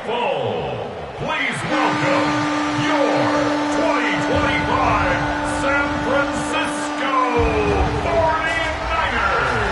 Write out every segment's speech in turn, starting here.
full. Please welcome your 2025 San Francisco 49ers.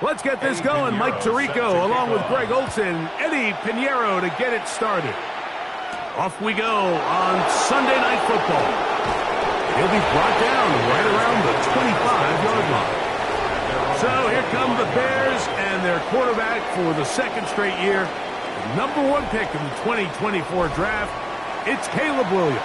Let's get this going. Mike Tirico along with Greg Olson, Eddie Pinheiro to get it started. Off we go on Sunday Night Football. He'll be brought down right around the 25-yard line. So here come the Bears and their quarterback for the second straight year. The number one pick in the 2024 draft, it's Caleb Williams.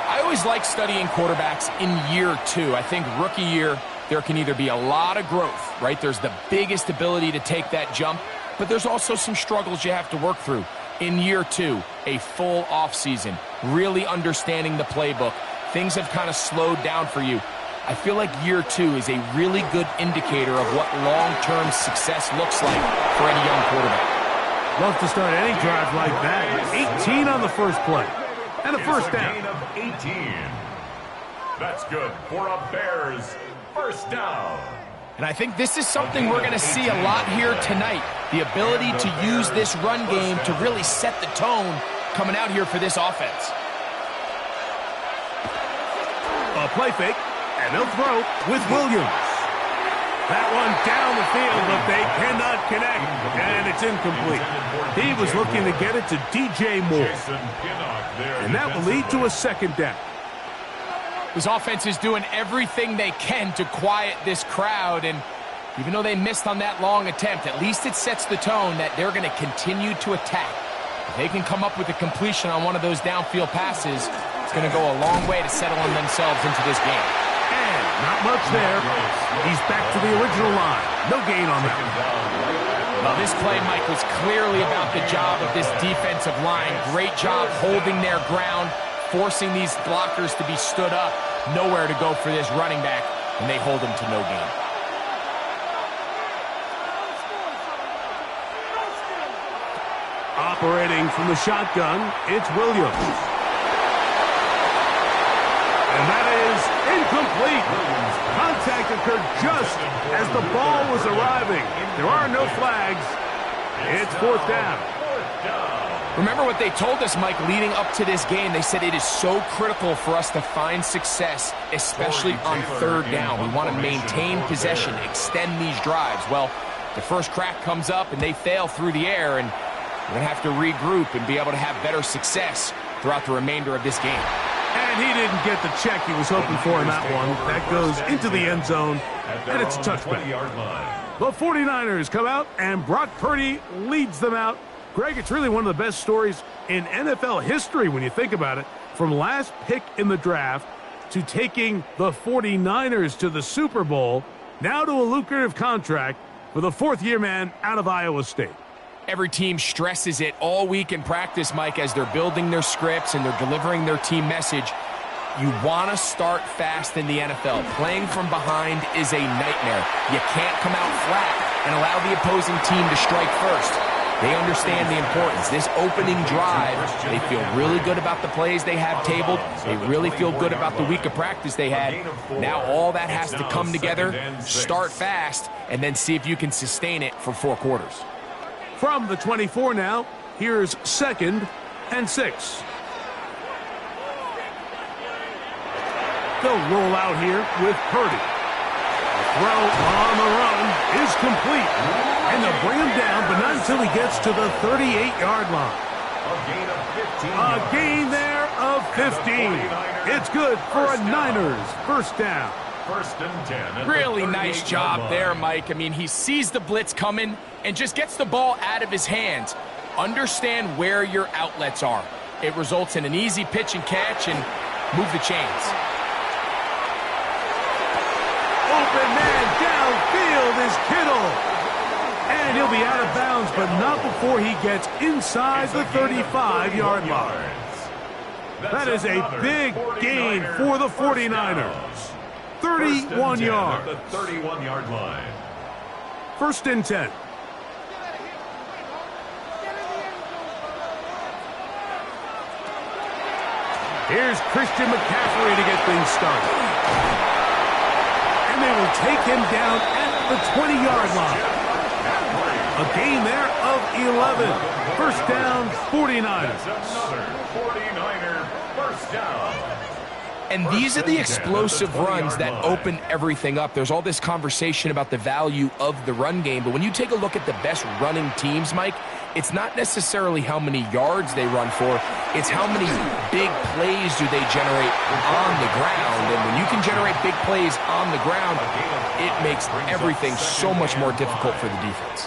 I always like studying quarterbacks in year two. I think rookie year, there can either be a lot of growth, right? There's the biggest ability to take that jump, but there's also some struggles you have to work through. In year two, a full offseason, really understanding the playbook. Things have kind of slowed down for you. I feel like year two is a really good indicator of what long-term success looks like for any young quarterback. Love to start any drive like that. 18 on the first play. And a first down. Gain of 18. That's good for a Bears first down. And I think this is something we're going to see a lot here tonight. The ability to use this run game to really set the tone coming out here for this offense. A play fake, and they'll throw with Williams. That one down the field, but they cannot connect, and it's incomplete. He was looking to get it to DJ Moore. And that will lead to a second down. This offense is doing everything they can to quiet this crowd, and even though they missed on that long attempt, at least it sets the tone that they're going to continue to attack. If they can come up with a completion on one of those downfield passes, it's going to go a long way to settling themselves into this game. And not much there. He's back to the original line. No gain on that. Well, this play, Mike, was clearly about the job of this defensive line. Great job holding their ground, forcing these blockers to be stood up. Nowhere to go for this running back, and they hold him to no gain. Operating from the shotgun, it's Williams. And that is incomplete. Contact occurred just as the ball was arriving. There are no flags. It's fourth down. Remember what they told us, Mike, leading up to this game. They said it is so critical for us to find success, especially on third down. We want to maintain possession, extend these drives. Well, the first crack comes up and they fail through the air, and we're going to have to regroup and be able to have better success throughout the remainder of this game. And he didn't get the check he was hoping for in that one. That goes into the end zone, and it's a touchback. The 49ers come out, and Brock Purdy leads them out. Greg, it's really one of the best stories in NFL history when you think about it. From last pick in the draft to taking the 49ers to the Super Bowl, now to a lucrative contract for the fourth-year man out of Iowa State. Every team stresses it all week in practice, Mike, as they're building their scripts and they're delivering their team message. You want to start fast in the NFL. Playing from behind is a nightmare. You can't come out flat and allow the opposing team to strike first. They understand the importance. This opening drive, they feel really good about the plays they have tabled. They really feel good about the week of practice they had. Now all that has to come together, start fast, and then see if you can sustain it for 4 quarters. From the 24 now, here's 2nd and 6. They'll roll out here with Purdy. The throw on the run is complete. And they'll bring him down, but not until he gets to the 38-yard line. A gain there of 15. It's good for a Niners first down. First and 10. At Really the nice 38-yard job line. there, Mike. I mean, he sees the blitz coming and just gets the ball out of his hands. Understand where your outlets are. It results in an easy pitch and catch and move the chains. Open man downfield is Kittle. And he'll be out of bounds, but not before he gets inside the 35-yard line. That is a big gain for the 49ers. 31 yards. At the 31-yard line. First and 10. Here's Christian McCaffrey to get things started. And they will take him down at the 20-yard line. A gain there of 11. First down, 49ers. Another 49er first down. And these are the explosive runs that open everything up. There's all this conversation about the value of the run game, but when you take a look at the best running teams, Mike, it's not necessarily how many yards they run for, it's how many big plays do they generate on the ground. And when you can generate big plays on the ground, it makes everything so much more difficult for the defense.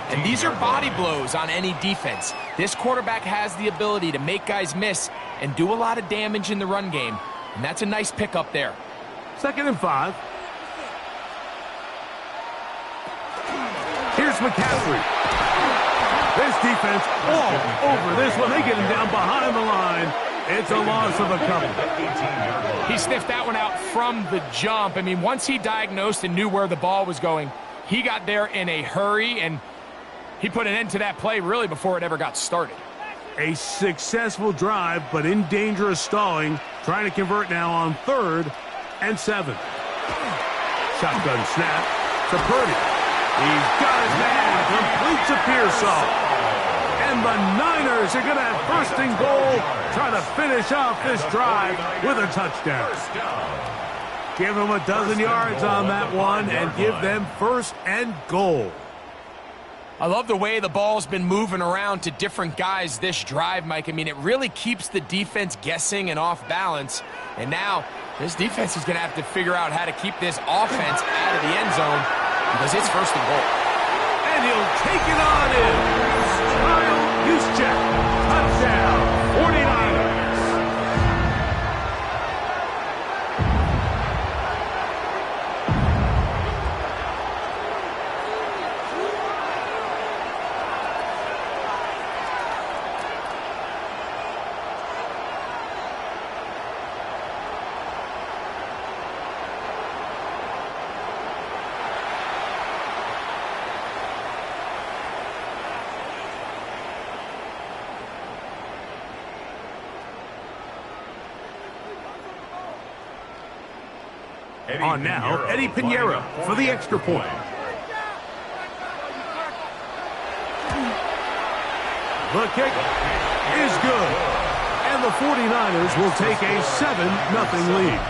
And these are body blows on any defense. This quarterback has the ability to make guys miss and do a lot of damage in the run game. And that's a nice pickup there. Second and 5. Here's McCaffrey. This defense all over this one. They get him down behind the line. It's a loss of a couple. He sniffed that one out from the jump. I mean, once he diagnosed and knew where the ball was going, he got there in a hurry, and he put an end to that play really before it ever got started. A successful drive, but in danger of stalling. Trying to convert now on 3rd and 7. Shotgun snap to Purdy. He's got his man. Completes a Pearsall. And the Niners are going to have first and goal. Trying to finish off this drive with a touchdown. Give them a dozen yards on that one and give them first and goal. I love the way the ball's been moving around to different guys this drive, Mike. I mean, it really keeps the defense guessing and off balance. And now this defense is going to have to figure out how to keep this offense out of the end zone because it's first and goal. And he'll take it on in. Kyle Juszczyk. Touchdown. 49ers. On now, Eddie Pinheiro for the extra point. The kick is good. And the 49ers will take a 7-0 lead.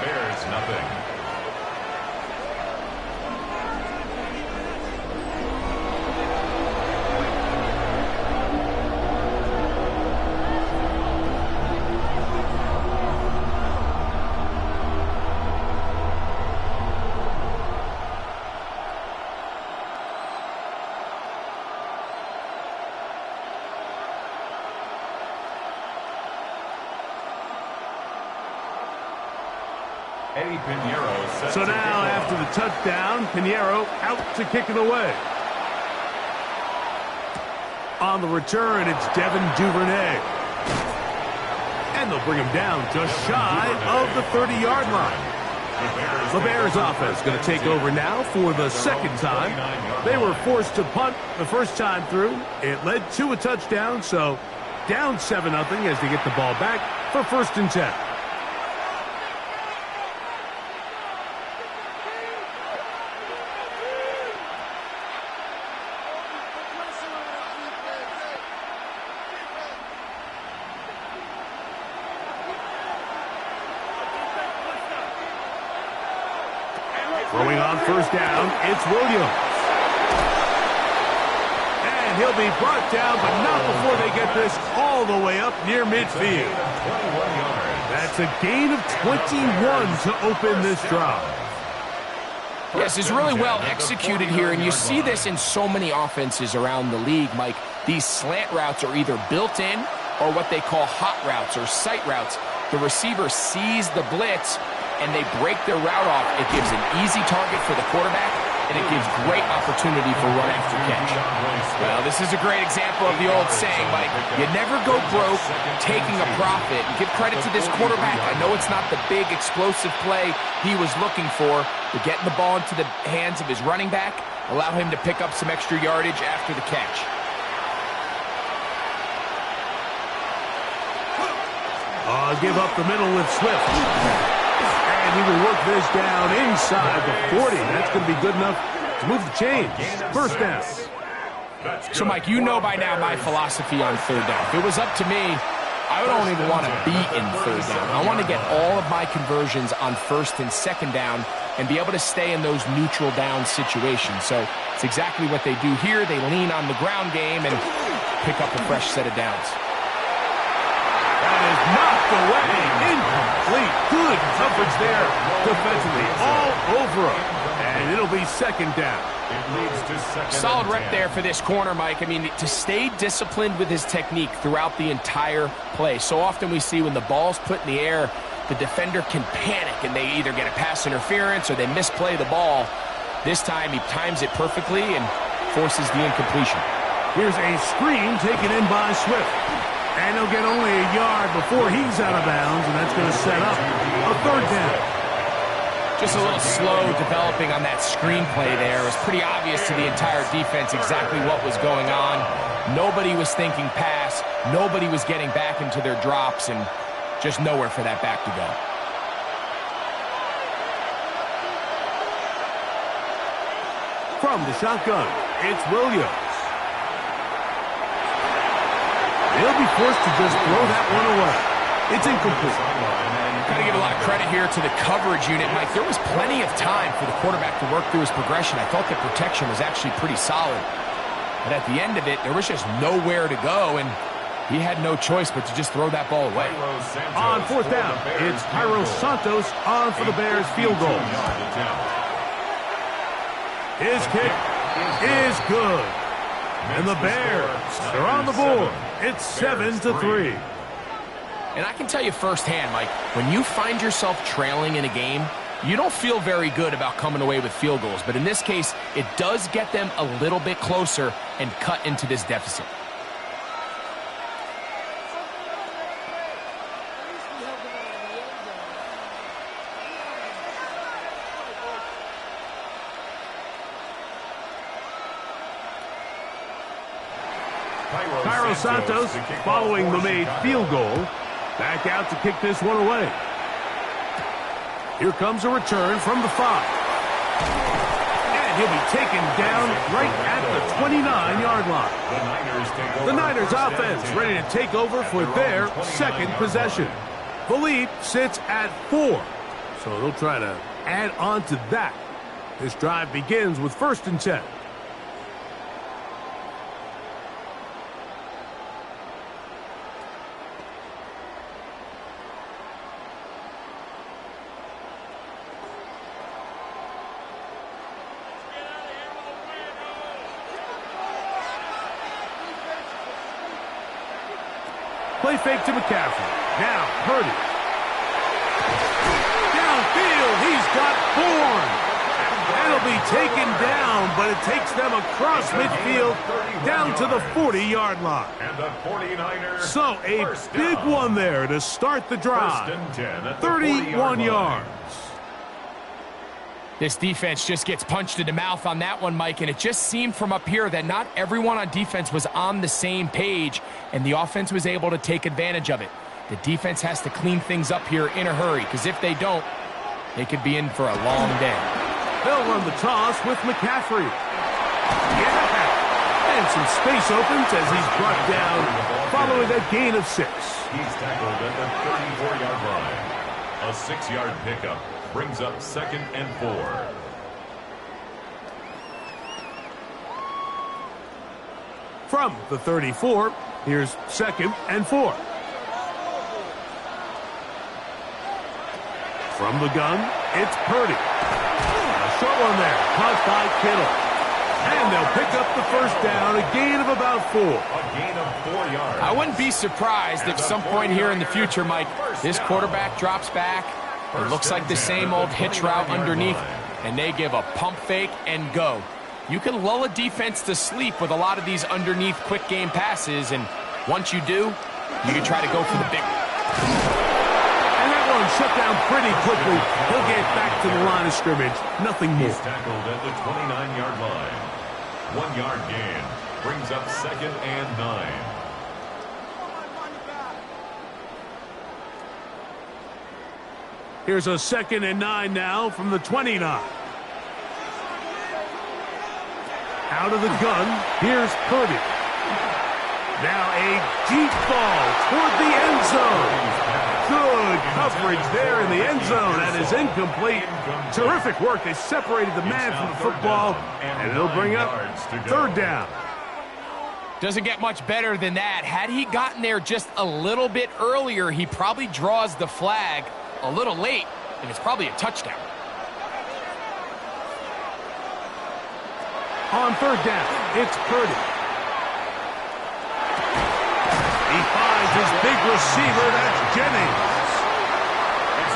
Bears nothing. So now, after the touchdown, Pinheiro out to kick it away. On the return, it's Devin Duvernay. And they'll bring him down just shy of the 30-yard line. The Bears offense going to take over now for the second time. They were forced to punt the first time through. It led to a touchdown, so down 7-0 as they get the ball back for first and 10. Throwing on first down, it's Williams. And he'll be brought down, but not before they get this all the way up near midfield. 21 yards. That's a gain of 21 to open this drive. Yes, it's really well executed here, and you see this in so many offenses around the league, Mike. These slant routes are either built in or what they call hot routes or sight routes. The receiver sees the blitz, and they break their route off. It gives an easy target for the quarterback, and it gives great opportunity for run after catch. Well, this is a great example of the old saying, Mike, you never go broke taking a profit. And give credit to this quarterback. I know it's not the big explosive play he was looking for, but getting the ball into the hands of his running back, allow him to pick up some extra yardage after the catch. Give up the middle with Swift. And he will work this down inside the 40. That's going to be good enough to move the chains. First down. So, Mike, you know by now my philosophy on third down. If it was up to me, I don't even want to be in third down. I want to get all of my conversions on first and second down and be able to stay in those neutral down situations. So it's exactly what they do here. They lean on the ground game and pick up a fresh set of downs. That is knocked away. Incomplete. Good coverage there defensively. All over him. And it'll be second down. Solid rep there for this corner, Mike. I mean, to stay disciplined with his technique throughout the entire play. So often we see when the ball's put in the air, the defender can panic and they either get a pass interference or they misplay the ball. This time he times it perfectly and forces the incompletion. Here's a screen taken in by Swift. And he'll get only a yard before he's out of bounds, and that's going to set up a third down. Just a little slow developing on that screenplay there. It was pretty obvious to the entire defense exactly what was going on. Nobody was thinking pass. Nobody was getting back into their drops, and just nowhere for that back to go. From the shotgun, it's Williams. He'll be forced to just throw that one away. It's incomplete. Got to give a lot of credit here to the coverage unit, Mike. There was plenty of time for the quarterback to work through his progression. I thought the protection was actually pretty solid. But at the end of it, there was just nowhere to go, and he had no choice but to just throw that ball away. On fourth down, it's Cairo Santos on for the Bears field goal. His kick is good. And the Bears are on the board. It's 7-3. And I can tell you firsthand, Mike, when you find yourself trailing in a game, you don't feel very good about coming away with field goals. But in this case, it does get them a little bit closer and cut into this deficit. Cairo Santos, following the made field goal, back out to kick this one away. Here comes a return from the 5. And he'll be taken down right at the 29-yard line. The Niners offense ready to take over for their second possession. The lead sits at 4, so they'll try to add on to that. This drive begins with 1st and 10. Play fake to McCaffrey. Now, Purdy. Downfield, he's got Bourne. That'll be taken down, but it takes them across midfield down to the 40-yard line. So, a big one there to start the drive. 31 yards. This defense just gets punched in the mouth on that one, Mike, and it just seemed from up here that not everyone on defense was on the same page, and the offense was able to take advantage of it. The defense has to clean things up here in a hurry, because if they don't, they could be in for a long day. They'll run the toss with McCaffrey. Yeah! And some space opens as he's brought down following a gain of 6. He's tackled at the 34-yard line. A 6-yard pickup brings up 2nd and 4. From the 34, here's 2nd and 4. From the gun, it's Purdy. A short one there, caught by Kittle. And they'll pick up the first down, a gain of about 4. A gain of 4 yards. I wouldn't be surprised if some point here in the future, Mike, this quarterback drops back. It looks like the same old hitch route underneath, and they give a pump fake and go. You can lull a defense to sleep with a lot of these underneath quick game passes, and once you do, you can try to go for the big one. And that one shut down pretty quickly. He'll get back to the line of scrimmage. Nothing more. He's tackled at the 29-yard line. 1 yard gain brings up 2nd and 9. Here's a 2nd and 9 now from the 29. Out of the gun, here's Purdy. Now a deep ball toward the end zone. Good coverage there in the end zone. That is incomplete. Terrific work. They separated the man from the football, and it'll bring up 3rd down. Doesn't get much better than that. Had he gotten there just a little bit earlier, he probably draws the flag a little late, and it's probably a touchdown. On 3rd down, it's Purdy. He finds his big receiver, that's Jennings.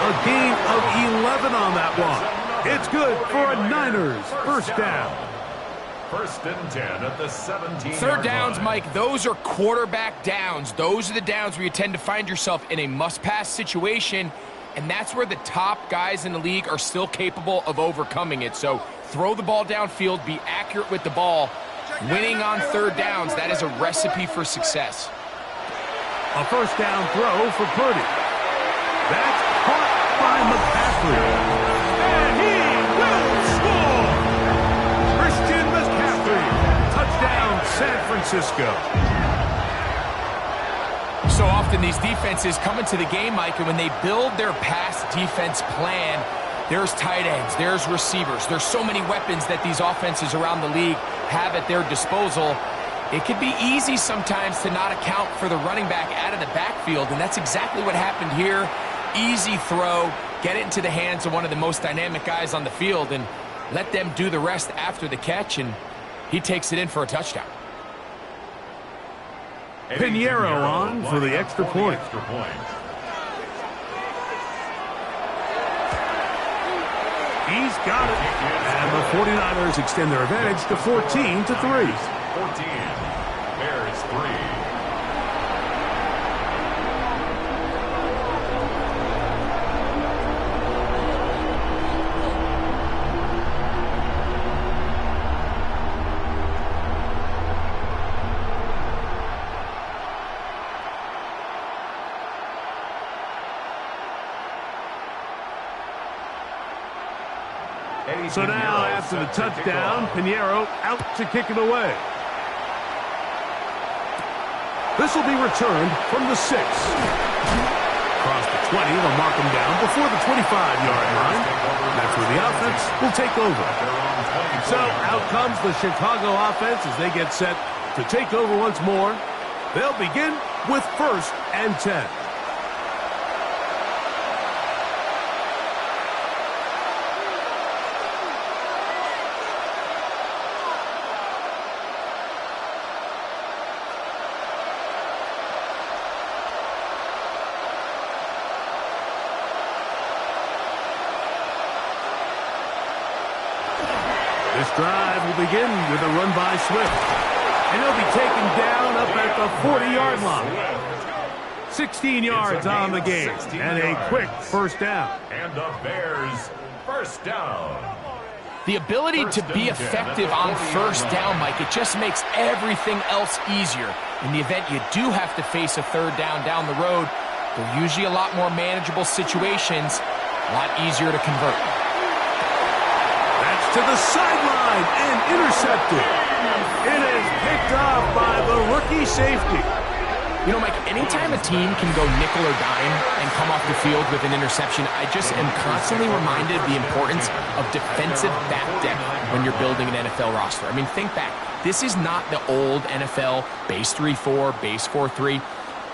A gain of 11 on that one. It's good for a Niners first down. 1st and 10 at the 17. 3rd downs, Mike, those are quarterback downs. Those are the downs where you tend to find yourself in a must-pass situation, and that's where the top guys in the league are still capable of overcoming it. So throw the ball downfield, be accurate with the ball. Winning on 3rd downs, that is a recipe for success. A first down throw for Purdy. That's caught by McCaffrey. And he will score! Christian McCaffrey. Touchdown, San Francisco. So often these defenses come into the game, Mike, and when they build their pass defense plan, there's tight ends, there's receivers, there's so many weapons that these offenses around the league have at their disposal. It could be easy sometimes to not account for the running back out of the backfield, and that's exactly what happened here. Easy throw, get it into the hands of one of the most dynamic guys on the field, and let them do the rest after the catch, and he takes it in for a touchdown. Pinheiro on for the extra point. He's got it. And the 49ers extend their advantage to 14-3. 14. Bears 3. So now, after the touchdown, Pinheiro out to kick it away. This will be returned from the 6. Across the 20, they'll mark him down before the 25-yard line. That's where the offense will take over. So out comes the Chicago offense as they get set to take over once more. They'll begin with 1st and 10. This drive will begin with a run by Swift. And he'll be taken down up at the 40-yard line. 16 yards on the game. And a quick first down. And the Bears first down. The ability to be effective on first down, Mike, it just makes everything else easier. In the event you do have to face a 3rd down the road, they're usually a lot more manageable situations, a lot easier to convert. To the sideline and intercepted. It is picked off by the rookie safety. You know, Mike, anytime a team can go nickel or dime and come off the field with an interception, I just am constantly reminded of the importance of defensive back depth when you're building an NFL roster. I mean, think back. This is not the old NFL base 3-4, base 4-3.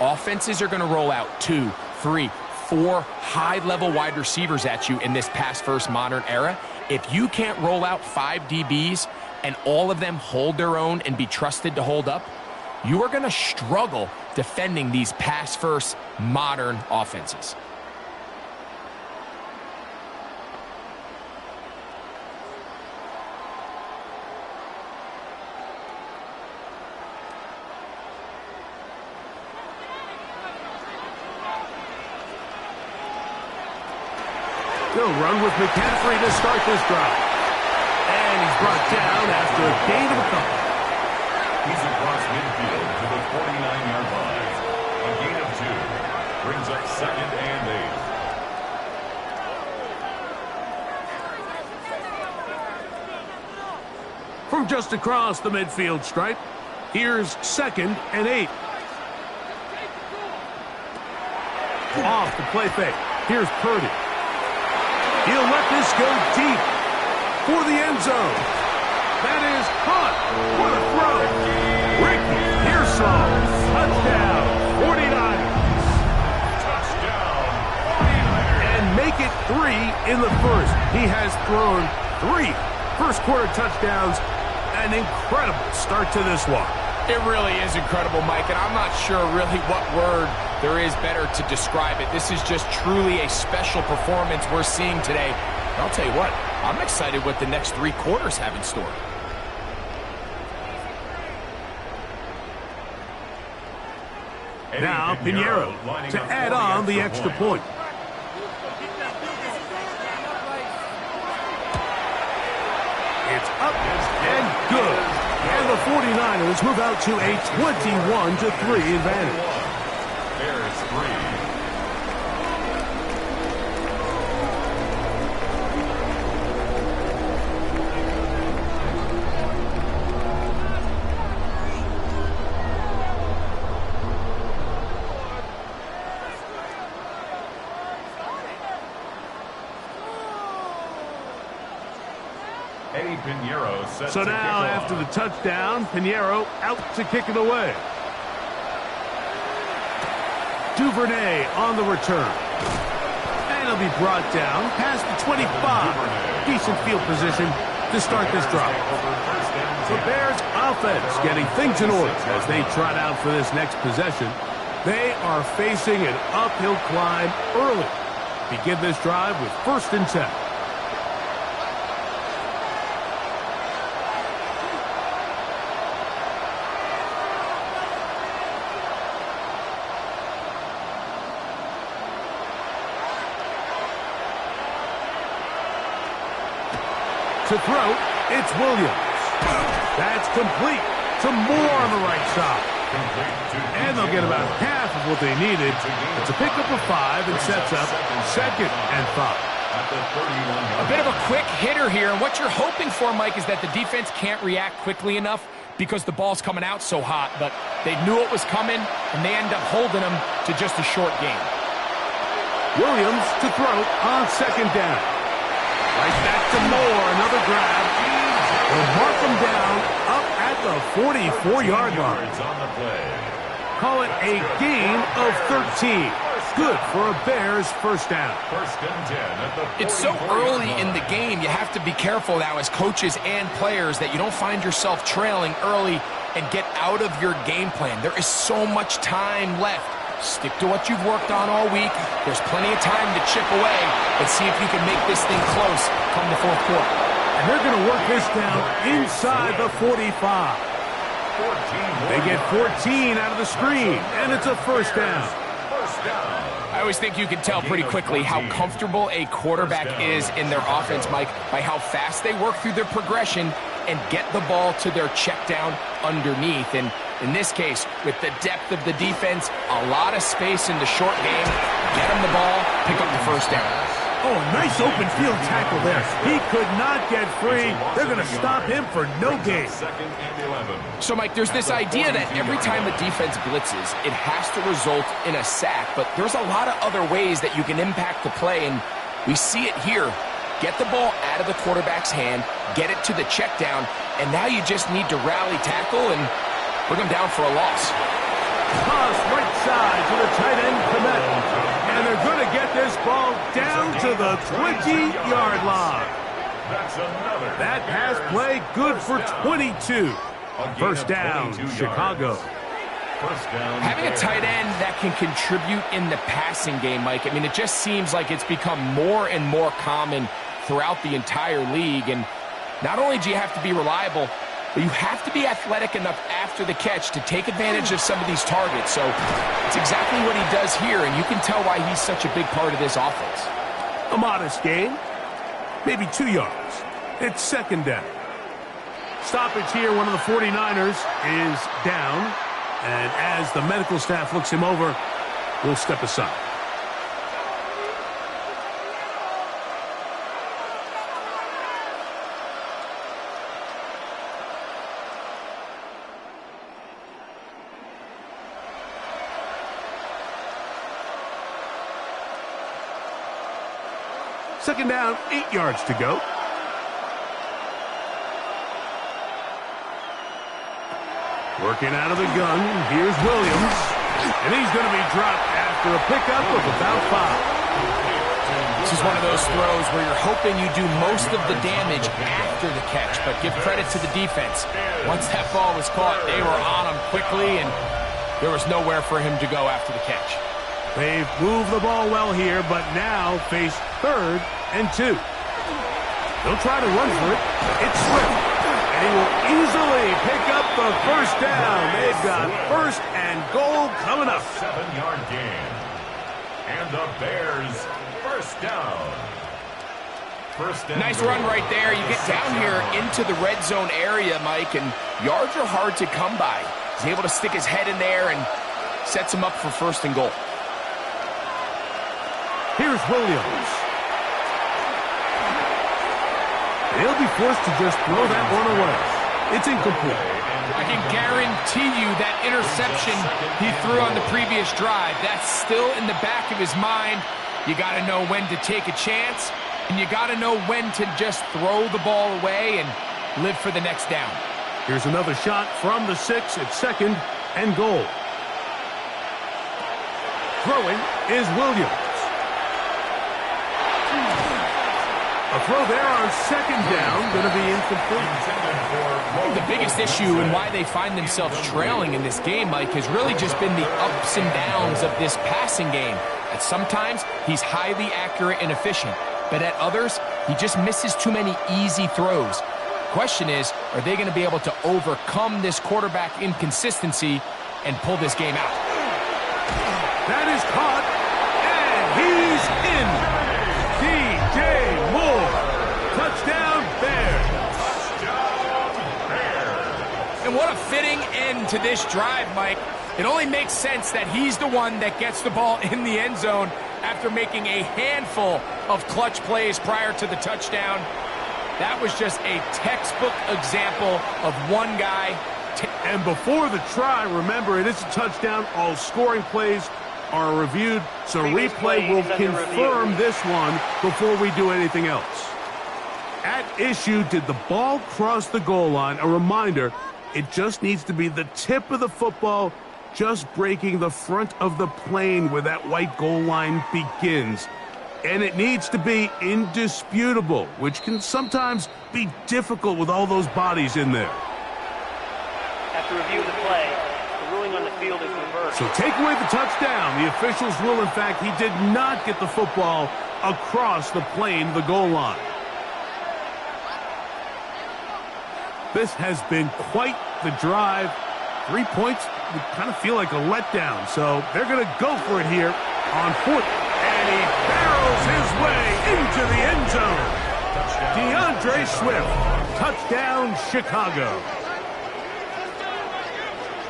Offenses are going to roll out 2, 3, 4 high-level wide receivers at you in this pass-first modern era. If you can't roll out 5 DBs and all of them hold their own and be trusted to hold up, you are going to struggle defending these pass-first modern offenses. They'll run with McCaffrey to start this drive. And he's brought down after a gain of a couple. He's across midfield to the 49-yard line. A gain of 2. Brings up 2nd and 8. From just across the midfield stripe, here's 2nd and 8. Off the play fake. Here's Purdy. He'll let this go deep for the end zone. That is caught. What a throw. Ricky Pearsall. Touchdown, 49ers. Touchdown, 49ers. And make it 3 in the first. He has thrown 3 first-quarter touchdowns. An incredible start to this one. It really is incredible, Mike, and I'm not sure really what word there is better to describe it. This is just truly a special performance we're seeing today. And I'll tell you what, I'm excited what the next 3 quarters have in store. Now Pinheiro to add on the extra point. It's up and good. And the 49ers move out to a 21-3 advantage. Bears 3. So now, after the touchdown, Pinheiro out to kick it away. Duvernay on the return. And he'll be brought down past the 25. Decent field position to start this drive. The Bears offense getting things in order as they trot out for this next possession. They are facing an uphill climb early. Begin this drive with 1st and 10. To throw, it's Williams. That's complete to Moore on the right side. And they'll get about half of what they needed. It's a pickup of 5 and sets up 2nd and 5. A bit of a quick hitter here. And what you're hoping for, Mike, is that the defense can't react quickly enough because the ball's coming out so hot. But they knew it was coming, and they end up holding them to just a short game. Williams to throw on 2nd down. Right back to Moore, another grab. They'll mark him down up at the 44-yard line. Call it a gain of 13. Good for a Bears 1st down. It's so early in the game, you have to be careful now as coaches and players that you don't find yourself trailing early and get out of your game plan. There is so much time left. Stick to what you've worked on all week. There's plenty of time to chip away and see if you can make this thing close come the 4th quarter. And they're going to work this down inside the 45. They get 14 out of the screen, and it's a 1st down. I always think you can tell pretty quickly how comfortable a quarterback is in their offense, Mike, by how fast they work through their progression and get the ball to their check down underneath. And in this case, with the depth of the defense, a lot of space in the short game, get them the ball, pick up the 1st down. Oh, nice open field tackle there. He could not get free. They're going to stop him for no gain. So, Mike, there's this idea that every time the defense blitzes, it has to result in a sack. But there's a lot of other ways that you can impact the play, and we see it here. Get the ball out of the quarterback's hand, get it to the check down, and now you just need to rally tackle and bring them down for a loss. Toss right side to the tight end, Komet. And And they're going to get this ball down to the 20-yard line. That pass play good for 22. First down, Chicago. Having a tight end that can contribute in the passing game, Mike, I mean, it just seems like it's become more and more common throughout the entire league. And not only do you have to be reliable, but you have to be athletic enough after the catch to take advantage of some of these targets. So it's exactly what he does here, and you can tell why he's such a big part of this offense. A modest gain, maybe 2 yards. It's second down. Stoppage here, one of the 49ers is down. And as the medical staff looks him over, we'll step aside. Second down, 8 yards to go. Working out of the gun, here's Williams. And he's going to be dropped after a pickup of about 5. This is one of those throws where you're hoping you do most of the damage after the catch, but give credit to the defense. Once that ball was caught, they were on him quickly, and there was nowhere for him to go after the catch. They've moved the ball well here, but now face 3rd and 2. They'll try to run for it. It's Swift. And he will easily pick up the first down. They've got 1st and goal coming up. 7-yard gain. And the Bears first down. Nice run right there. You get down here into the red zone area, Mike, and yards are hard to come by. He's able to stick his head in there and sets him up for 1st and goal. Here's Williams. They'll be forced to just throw that one away. It's incomplete. I can guarantee you that interception he threw on the previous drive, that's still in the back of his mind. You got to know when to take a chance, and you got to know when to just throw the ball away and live for the next down. Here's another shot from the 6 at 2nd and goal. Throwing is Williams. A throw there on 2nd down, going to be incomplete. The biggest issue and why they find themselves trailing in this game, Mike, has really just been the ups and downs of this passing game. At sometimes, he's highly accurate and efficient, but at others, he just misses too many easy throws. Question is, are they going to be able to overcome this quarterback inconsistency and pull this game out? That is caught, and he's in. DJ Moore. Touchdown, Bears. And what a fitting end to this drive, Mike. It only makes sense that he's the one that gets the ball in the end zone after making a handful of clutch plays prior to the touchdown. That was just a textbook example of one guy. And before the try, remember, it is a touchdown. All scoring plays are reviewed, so replay will confirm this one before we do anything else. At issue, did the ball cross the goal line? A reminder, it just needs to be the tip of the football just breaking the front of the plane where that white goal line begins. And it needs to be indisputable, which can sometimes be difficult with all those bodies in there. After review of the play, the ruling on the field is reversed. So take away the touchdown. The officials rule, in fact, he did not get the football across the plane, the goal line. This has been quite the drive. 3 points would kind of feel like a letdown. So they're going to go for it here on 4th. And he barrels his way into the end zone. DeAndre Swift, touchdown Chicago.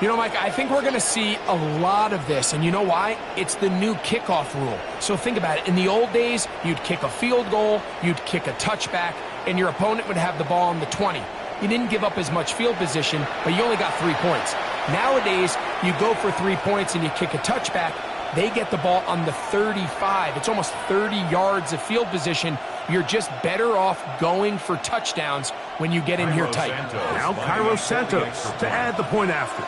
You know, Mike, I think we're going to see a lot of this, and you know why? It's the new kickoff rule. So think about it. In the old days, you'd kick a field goal, you'd kick a touchback, and your opponent would have the ball on the 20. You didn't give up as much field position, but you only got 3 points. Nowadays, you go for 3 points and you kick a touchback, they get the ball on the 35. It's almost 30 yards of field position. You're just better off going for touchdowns when you get in here tight. Now Cairo Santos to add the point after.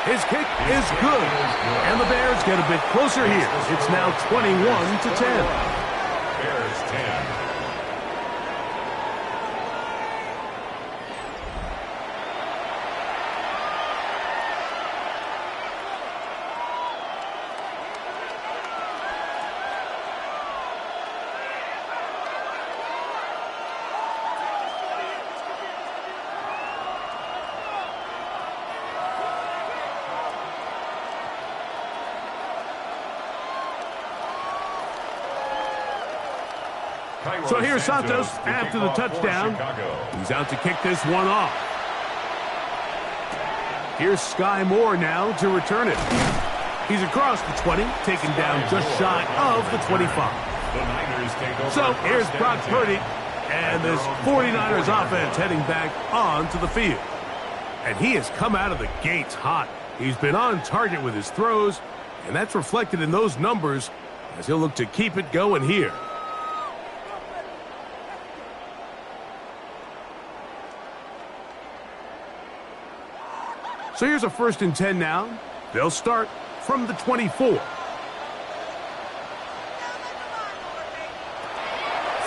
His kick is good. And the Bears get a bit closer here. It's now 21-10. Bears 10. So here's Santos after the touchdown. He's out to kick this one off. Here's Sky Moore now to return it. He's across the 20, taken down just shy of the 25. So here's Brock Purdy, and this 49ers offense heading back onto the field. And he has come out of the gates hot. He's been on target with his throws, and that's reflected in those numbers as he'll look to keep it going here. So here's a 1st and 10 now. They'll start from the 24.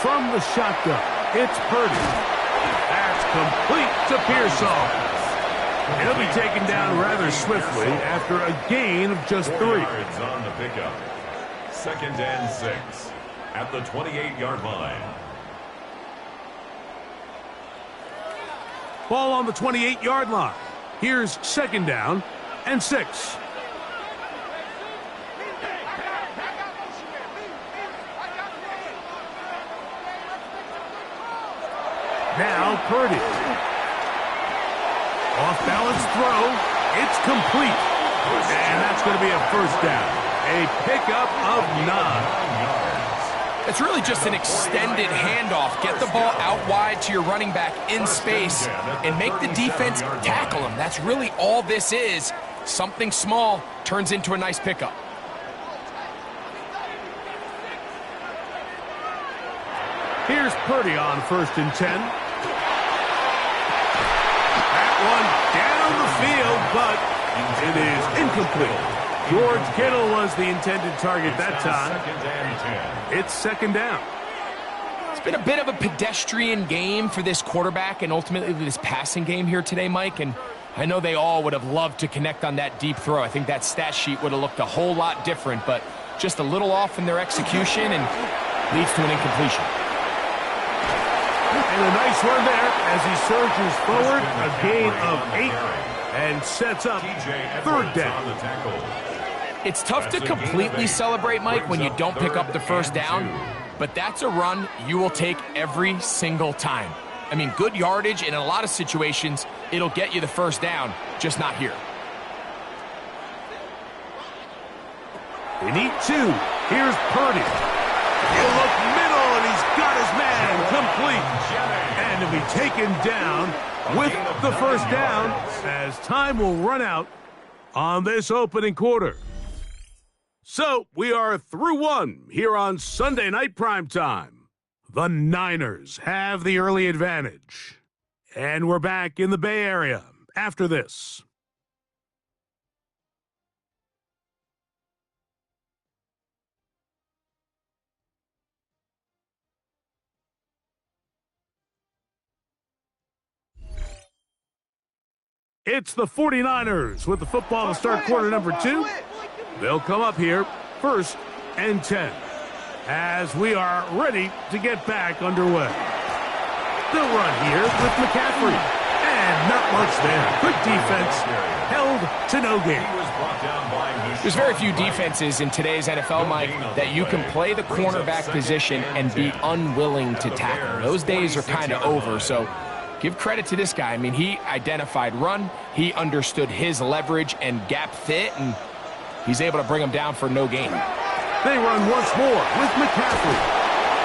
From the shotgun, it's Purdy. That's complete to Pearsall. He'll be taken down rather swiftly after a gain of just 3. Yards on the pickup. 2nd and 6 at the 28-yard line. Ball on the 28-yard line. Here's 2nd down and 6. Now Purdy. Off-balance throw. It's complete. And that's going to be a 1st down. A pickup of 9. It's really just an extended handoff. Get the ball out wide to your running back in space and make the defense tackle him. That's really all this is. Something small turns into a nice pickup. Here's Purdy on 1st and 10. That one down the field, but it is incomplete. George Kittle was the intended target that time. It's 2nd down. It's been a bit of a pedestrian game for this quarterback and ultimately this passing game here today, Mike. And I know they all would have loved to connect on that deep throw. I think that stat sheet would have looked a whole lot different, but just a little off in their execution and leads to an incompletion. And a nice run there as he surges forward, a gain of 8, and sets up 3rd down. It's tough to completely celebrate, Mike, when you don't pick up the 1st down, but that's a run you will take every single time. I mean, good yardage, and in a lot of situations, it'll get you the 1st down, just not here. They need 2. Here's Purdy. He'll look middle, and he's got his man complete. And he'll be taken down with the 1st down as time will run out on this opening quarter. So we are through 1 here on Sunday Night Primetime. The Niners have the early advantage. And we're back in the Bay Area after this. It's the 49ers with the football to start quarter number 2. They'll come up here 1st and 10 as we are ready to get back underway. They'll run here with McCaffrey. And not much there. Good defense. Held to no gain. There's very few defenses in today's NFL, Mike, that you can play the cornerback position and be unwilling to tackle. Those days are kind of over, so give credit to this guy. I mean, he identified run, he understood his leverage and gap fit, and he's able to bring him down for no gain. They run once more with McCaffrey.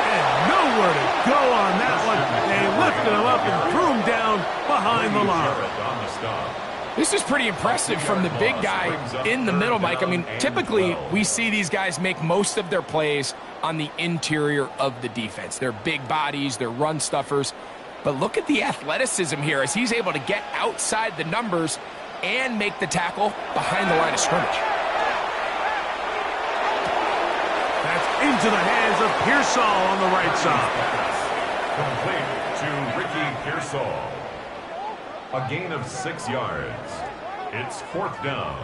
And nowhere to go on that one. They lifted him up and threw him down behind the line. This is pretty impressive from the big guy in the middle, Mike. I mean, typically we see these guys make most of their plays on the interior of the defense. They're big bodies, they're run stuffers. But look at the athleticism here as he's able to get outside the numbers and make the tackle behind the line of scrimmage. That's into the hands of Pearsall on the right side. Complete to Ricky Pearsall. A gain of 6 yards. It's 4th down.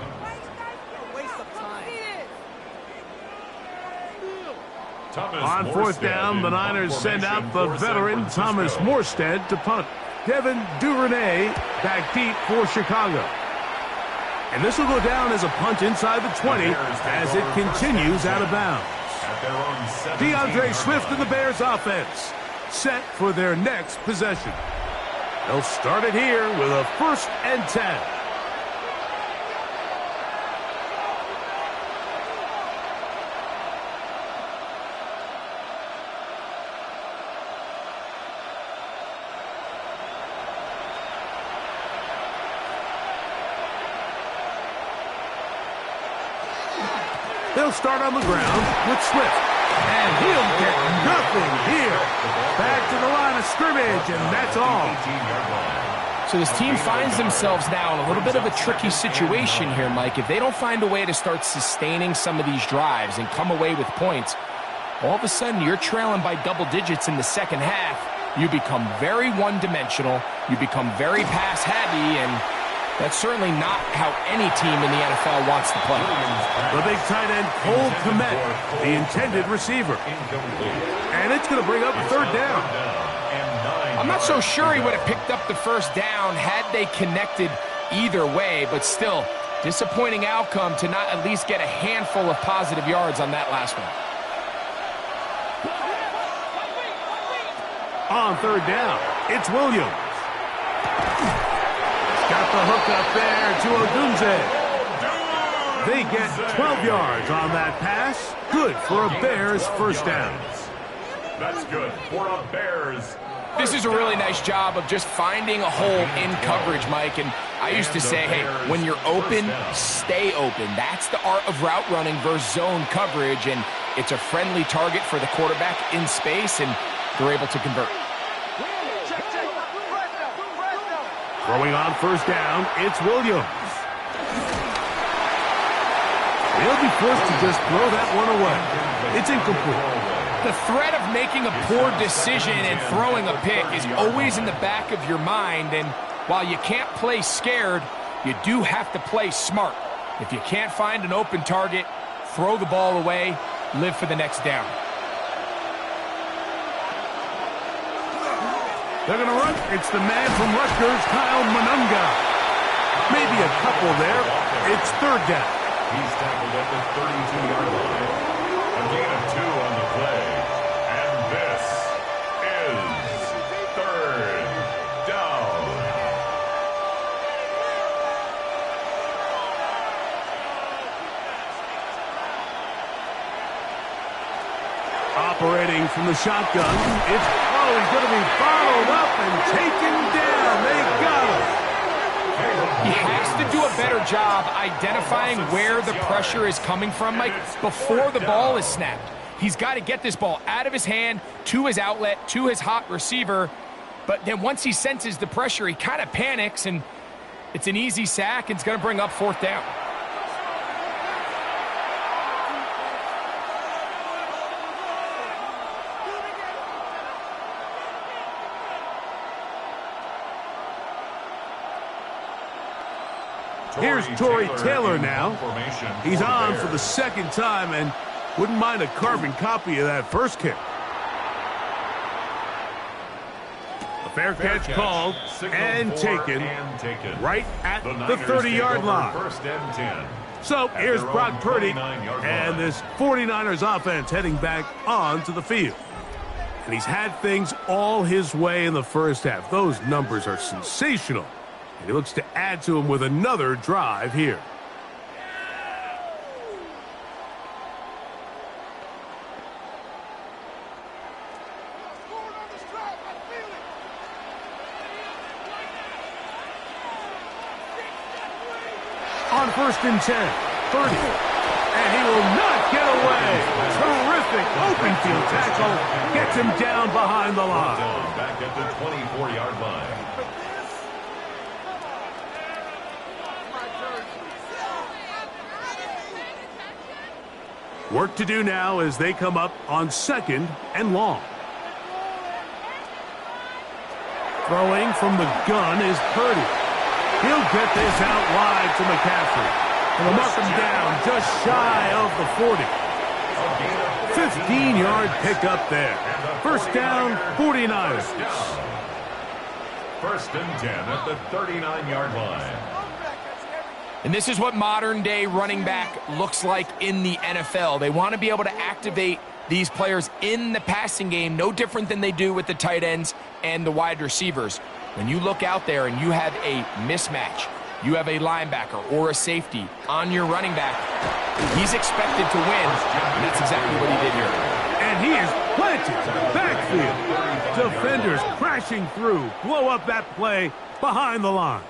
On 4th down, the Niners send out the veteran Thomas Morstead to punt. Devin Duvernay back deep for Chicago. And this will go down as a punt inside the 20 as it continues out of bounds. DeAndre Swift and the Bears offense set for their next possession. They'll start it here with a 1st and 10. They'll start on the ground with Swift. And he'll get nothing here. Back to the line of scrimmage, and that's all. So this team finds themselves now in a little bit of a tricky situation here, Mike. If they don't find a way to start sustaining some of these drives and come away with points, all of a sudden you're trailing by double digits in the second half. You become very one-dimensional. You become very pass-heavy, and that's certainly not how any team in the NFL wants to play. The big tight end, Cole Kmet, the intended receiver. And it's going to bring up a 3rd down. I'm not so sure he would have picked up the 1st down had they connected either way, but still, disappointing outcome to not at least get a handful of positive yards on that last one. On 3rd down, it's Williams. Got the hook up there to Odunze. They get 12 yards on that pass. Good for a Bears 1st down. That's good for a Bears. This is a really nice job of just finding a hole in coverage, Mike. And I used to say, hey, when you're open, stay open. That's the art of route running versus zone coverage. And it's a friendly target for the quarterback in space, and they're able to convert. Throwing on 1st down, it's Williams. They'll be forced to just throw that one away. It's incomplete. The threat of making a poor decision and throwing a pick is always in the back of your mind, and while you can't play scared, you do have to play smart. If you can't find an open target, throw the ball away, live for the next down. They're going to run. It's the man from Rutgers, Kyle Monunga. Maybe a couple there. It's 3rd down. He's tackled at the 32-yard line. A gain of 2 on the play. And this is 3rd down. Operating from the shotgun, it's he's going to be followed up and taken down. They got him. He has to do a better job identifying where the pressure is coming from, Mike, before the ball is snapped. He's got to get this ball out of his hand, to his outlet, to his hot receiver. But then once he senses the pressure, he kind of panics, and it's an easy sack, and it's going to bring up 4th down. Here's Torrey Taylor now. He's on for the 2nd time and wouldn't mind a carbon copy of that first kick. A fair catch called and taken right at the 30-yard line. 1st and 10. So here's Brock Purdy and this 49ers offense heading back onto the field. And he's had things all his way in the first half. Those numbers are sensational. And he looks to add to him with another drive here. On 1st and 10, 30. And he will not get away. Terrific open field tackle. Gets him down behind the line. Back at the 24-yard line. Work to do now as they come up on 2nd and long. Throwing from the gun is Purdy. He'll get this out wide to McCaffrey. And they'll mark him down just shy of the 40. 15-yard pickup there. First down, 49ers. First and 10 at the 39-yard line. And this is what modern-day running back looks like in the NFL. They want to be able to activate these players in the passing game, no different than they do with the tight ends and the wide receivers. When you look out there and you have a mismatch, you have a linebacker or a safety on your running back, he's expected to win, and that's exactly what he did here. And he is planted backfield. Defenders crashing through, blow up that play behind the line.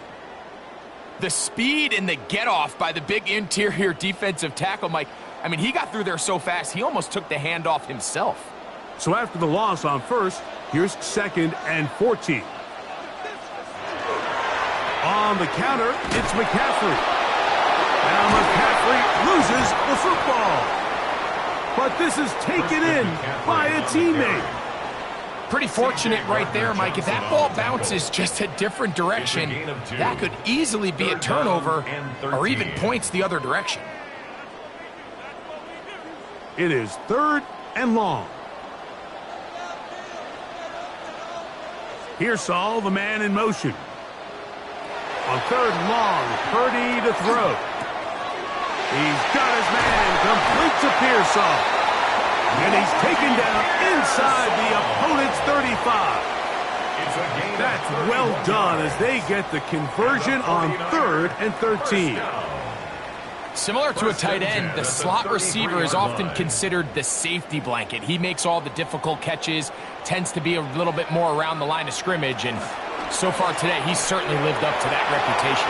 The speed and the get-off by the big interior defensive tackle, Mike, I mean, he got through there so fast, he almost took the handoff himself. So after the loss on first, here's 2nd and 14. On the counter, it's McCaffrey. Now McCaffrey loses the football. But this is taken in by a teammate. Pretty fortunate right there, Mike. If that ball bounces just a different direction, that could easily be a turnover or even points the other direction. It is 3rd and long. Here's Saul, the man in motion. On 3rd and long, Purdy to throw. He's got his man, complete to Pearsall. And he's taken down inside the opponent's 35. That's well done as they get the conversion on 3rd and 13. Similar to a tight end, the slot receiver is often considered the safety blanket. He makes all the difficult catches, tends to be a little bit more around the line of scrimmage, and so far today, he's certainly lived up to that reputation.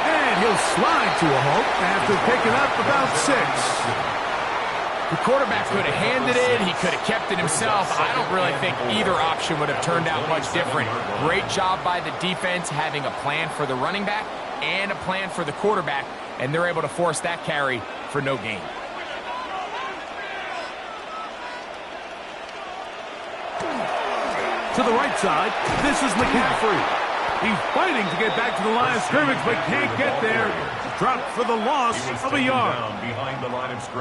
And he'll slide to a halt after picking up about 6. The quarterback could have handed it. He could have kept it himself. I don't really think either option would have turned out much different. Great job by the defense having a plan for the running back and a plan for the quarterback, and they're able to force that carry for no gain. To the right side, this is McCaffrey. He's fighting to get back to the line of scrimmage, but can't get there. Dropped for the loss of a yard.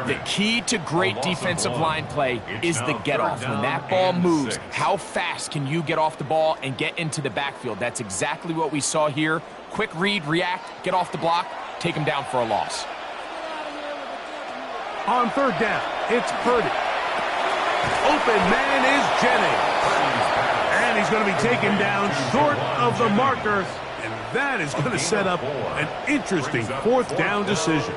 The key to great defensive line play is the get-off. When that ball moves, how fast can you get off the ball and get into the backfield? That's exactly what we saw here. Quick read, react, get off the block, take him down for a loss. On 3rd down, it's Purdy. Open man is Jennings. And he's going to be taken down short of the marker. And that is going to set up an interesting 4th down decision.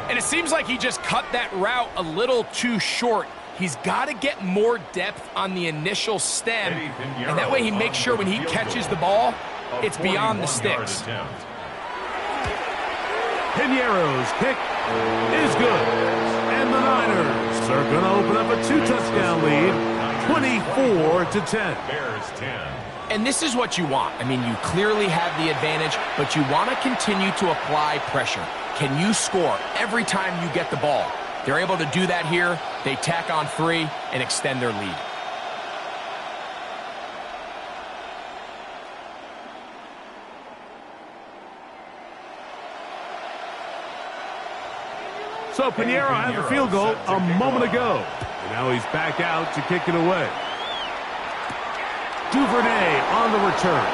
And it seems like he just cut that route a little too short. He's got to get more depth on the initial stem. And that way he makes sure when he catches the ball, it's beyond the sticks. Piniero's kick is good. And the Niners are going to open up a 2-touchdown lead, 24-10. And this is what you want. I mean, you clearly have the advantage, but you want to continue to apply pressure. Can you score every time you get the ball? They're able to do that here. They tack on 3 and extend their lead. So Piñeiro had the field goal a moment ago. And now he's back out to kick it away. Duvernay on the return.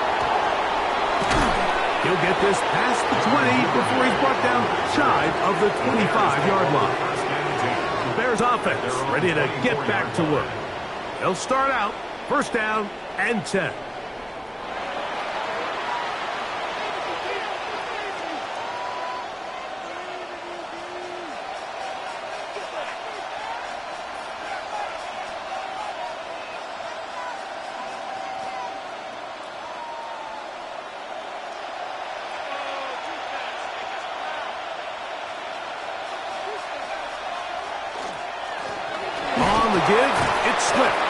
He'll get this past the 20 before he's brought down shy of the 25-yard line. The Bears offense ready to get back to work. They'll start out 1st down and 10. It's slipped.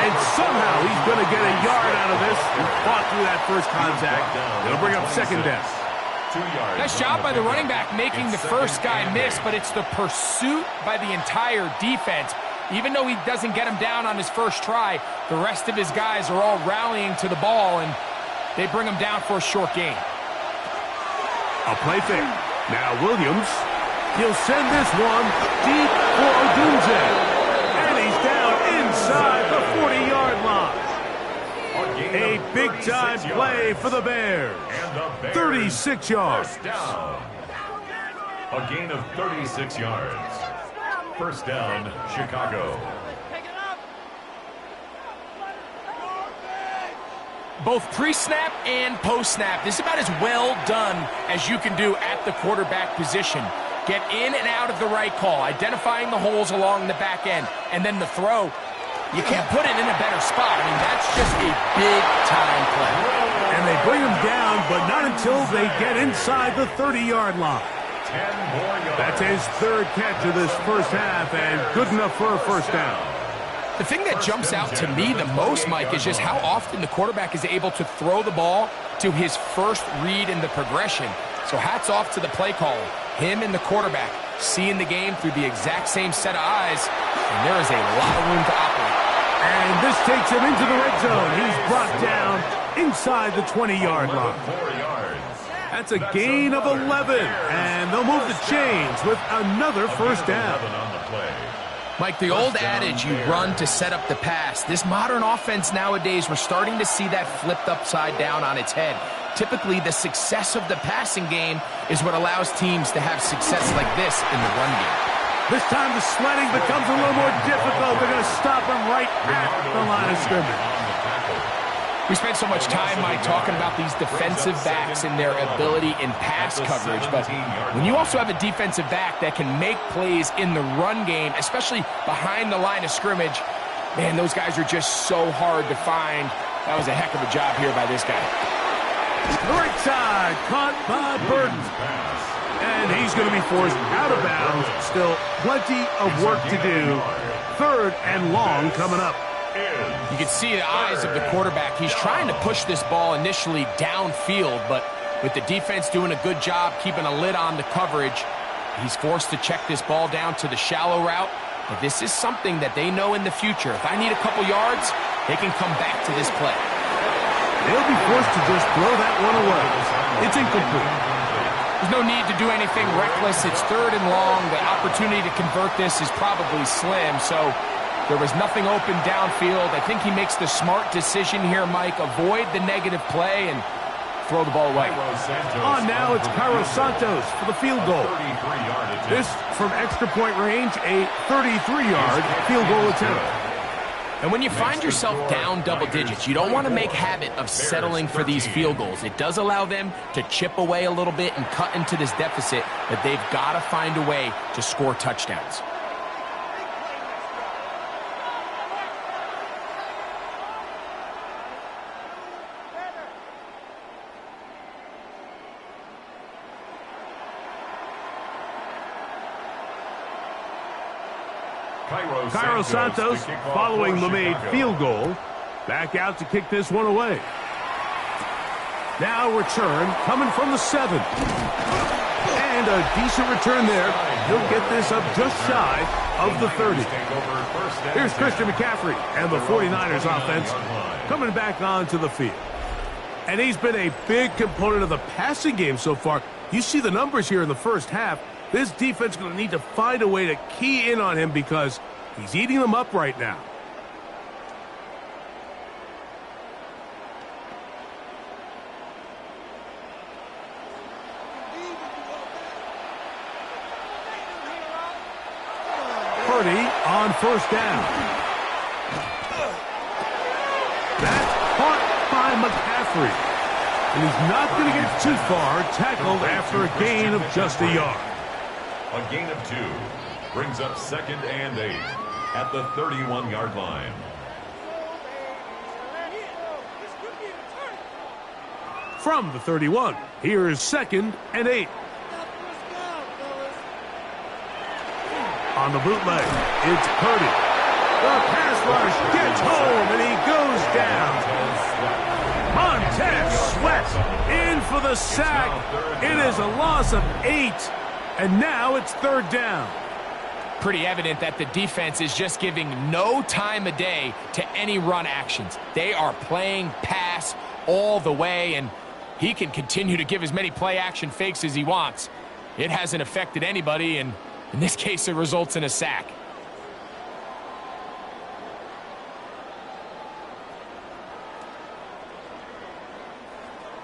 And somehow he's going to get a yard out of this. He fought through that first contact. It'll bring up 2nd down. yards. Nice job by the running back making the first guy miss, but it's the pursuit by the entire defense. Even though he doesn't get him down on his first try, the rest of his guys are all rallying to the ball, and they bring him down for a short gain. A play fake. Now Williams. He'll send this one deep for Odunze. And he's down inside the 40-yard line. A big-time play for the Bears. 36 yards. A gain of 36 yards. First down, Chicago. Both pre-snap and post-snap, this is about as well done as you can do at the quarterback position. Get in and out of the right call, identifying the holes along the back end, and then the throw. You can't put it in a better spot. I mean, that's just a big-time play. And they bring him down, but not until they get inside the 30-yard line. 10 more yards. That's his third catch of this first half, and good enough for a first down. The thing that jumps out to me the most, Mike, is just how often the quarterback is able to throw the ball to his first read in the progression. So hats off to the play caller. Him and the quarterback seeing the game through the exact same set of eyes, and there is a lot of room to operate. And this takes him into the red zone. He's brought down inside the 20-yard line. 4 yards. That's a gain of 11, and they'll move the chains with another first down. Mike, the old adage, you run to set up the pass. This modern offense nowadays, we're starting to see that flipped upside down on its head. Typically, the success of the passing game is what allows teams to have success like this in the run game. This time the sledding becomes a little more difficult. They're going to stop him right at the line of scrimmage. We spent so much time, Mike, talking about these defensive backs and their ability in pass coverage, but when you also have a defensive back that can make plays in the run game, especially behind the line of scrimmage, man, those guys are just so hard to find. That was a heck of a job here by this guy. The right side, caught by Burton. And he's going to be forced out of bounds. Still plenty of work to do. Third and long coming up. You can see the eyes of the quarterback. He's trying to push this ball initially downfield, but with the defense doing a good job keeping a lid on the coverage, he's forced to check this ball down to the shallow route. But this is something that they know in the future. If I need a couple yards, they can come back to this play. They'll be forced to just throw that one away. It's incomplete. There's no need to do anything reckless. It's third and long. The opportunity to convert this is probably slim, so there was nothing open downfield. I think he makes the smart decision here, Mike. Avoid the negative play and throw the ball away. On now, it's Cairo Santos for the field goal. This from extra point range, a 33-yard field goal attempt. And when you find yourself down double digits, you don't want to make habit of settling for these field goals. It does allow them to chip away a little bit and cut into this deficit, but they've got to find a way to score touchdowns. Cairo Santos, following the made field goal, back out to kick this one away. Now return coming from the 7. And a decent return there. He'll get this up just shy of the 30. Here's Christian McCaffrey and the 49ers offense coming back onto the field. And he's been a big component of the passing game so far. You see the numbers here in the first half. This defense is going to need to find a way to key in on him because he's eating them up right now. Purdy on first down. That's caught by McCaffrey. And he's not going to get too far, tackled after a gain of just a yard. A gain of 2 brings up 2nd and 8 at the 31-yard line. From the 31, here is 2nd and 8. On the bootleg, it's Purdy. The pass rush gets home, and he goes down. Montez Sweat in for with a sack. It is a loss of 8. And now it's 3rd down. Pretty evident that the defense is just giving no time of day to any run actions. They are playing pass all the way, and he can continue to give as many play action fakes as he wants. It hasn't affected anybody, and in this case, it results in a sack.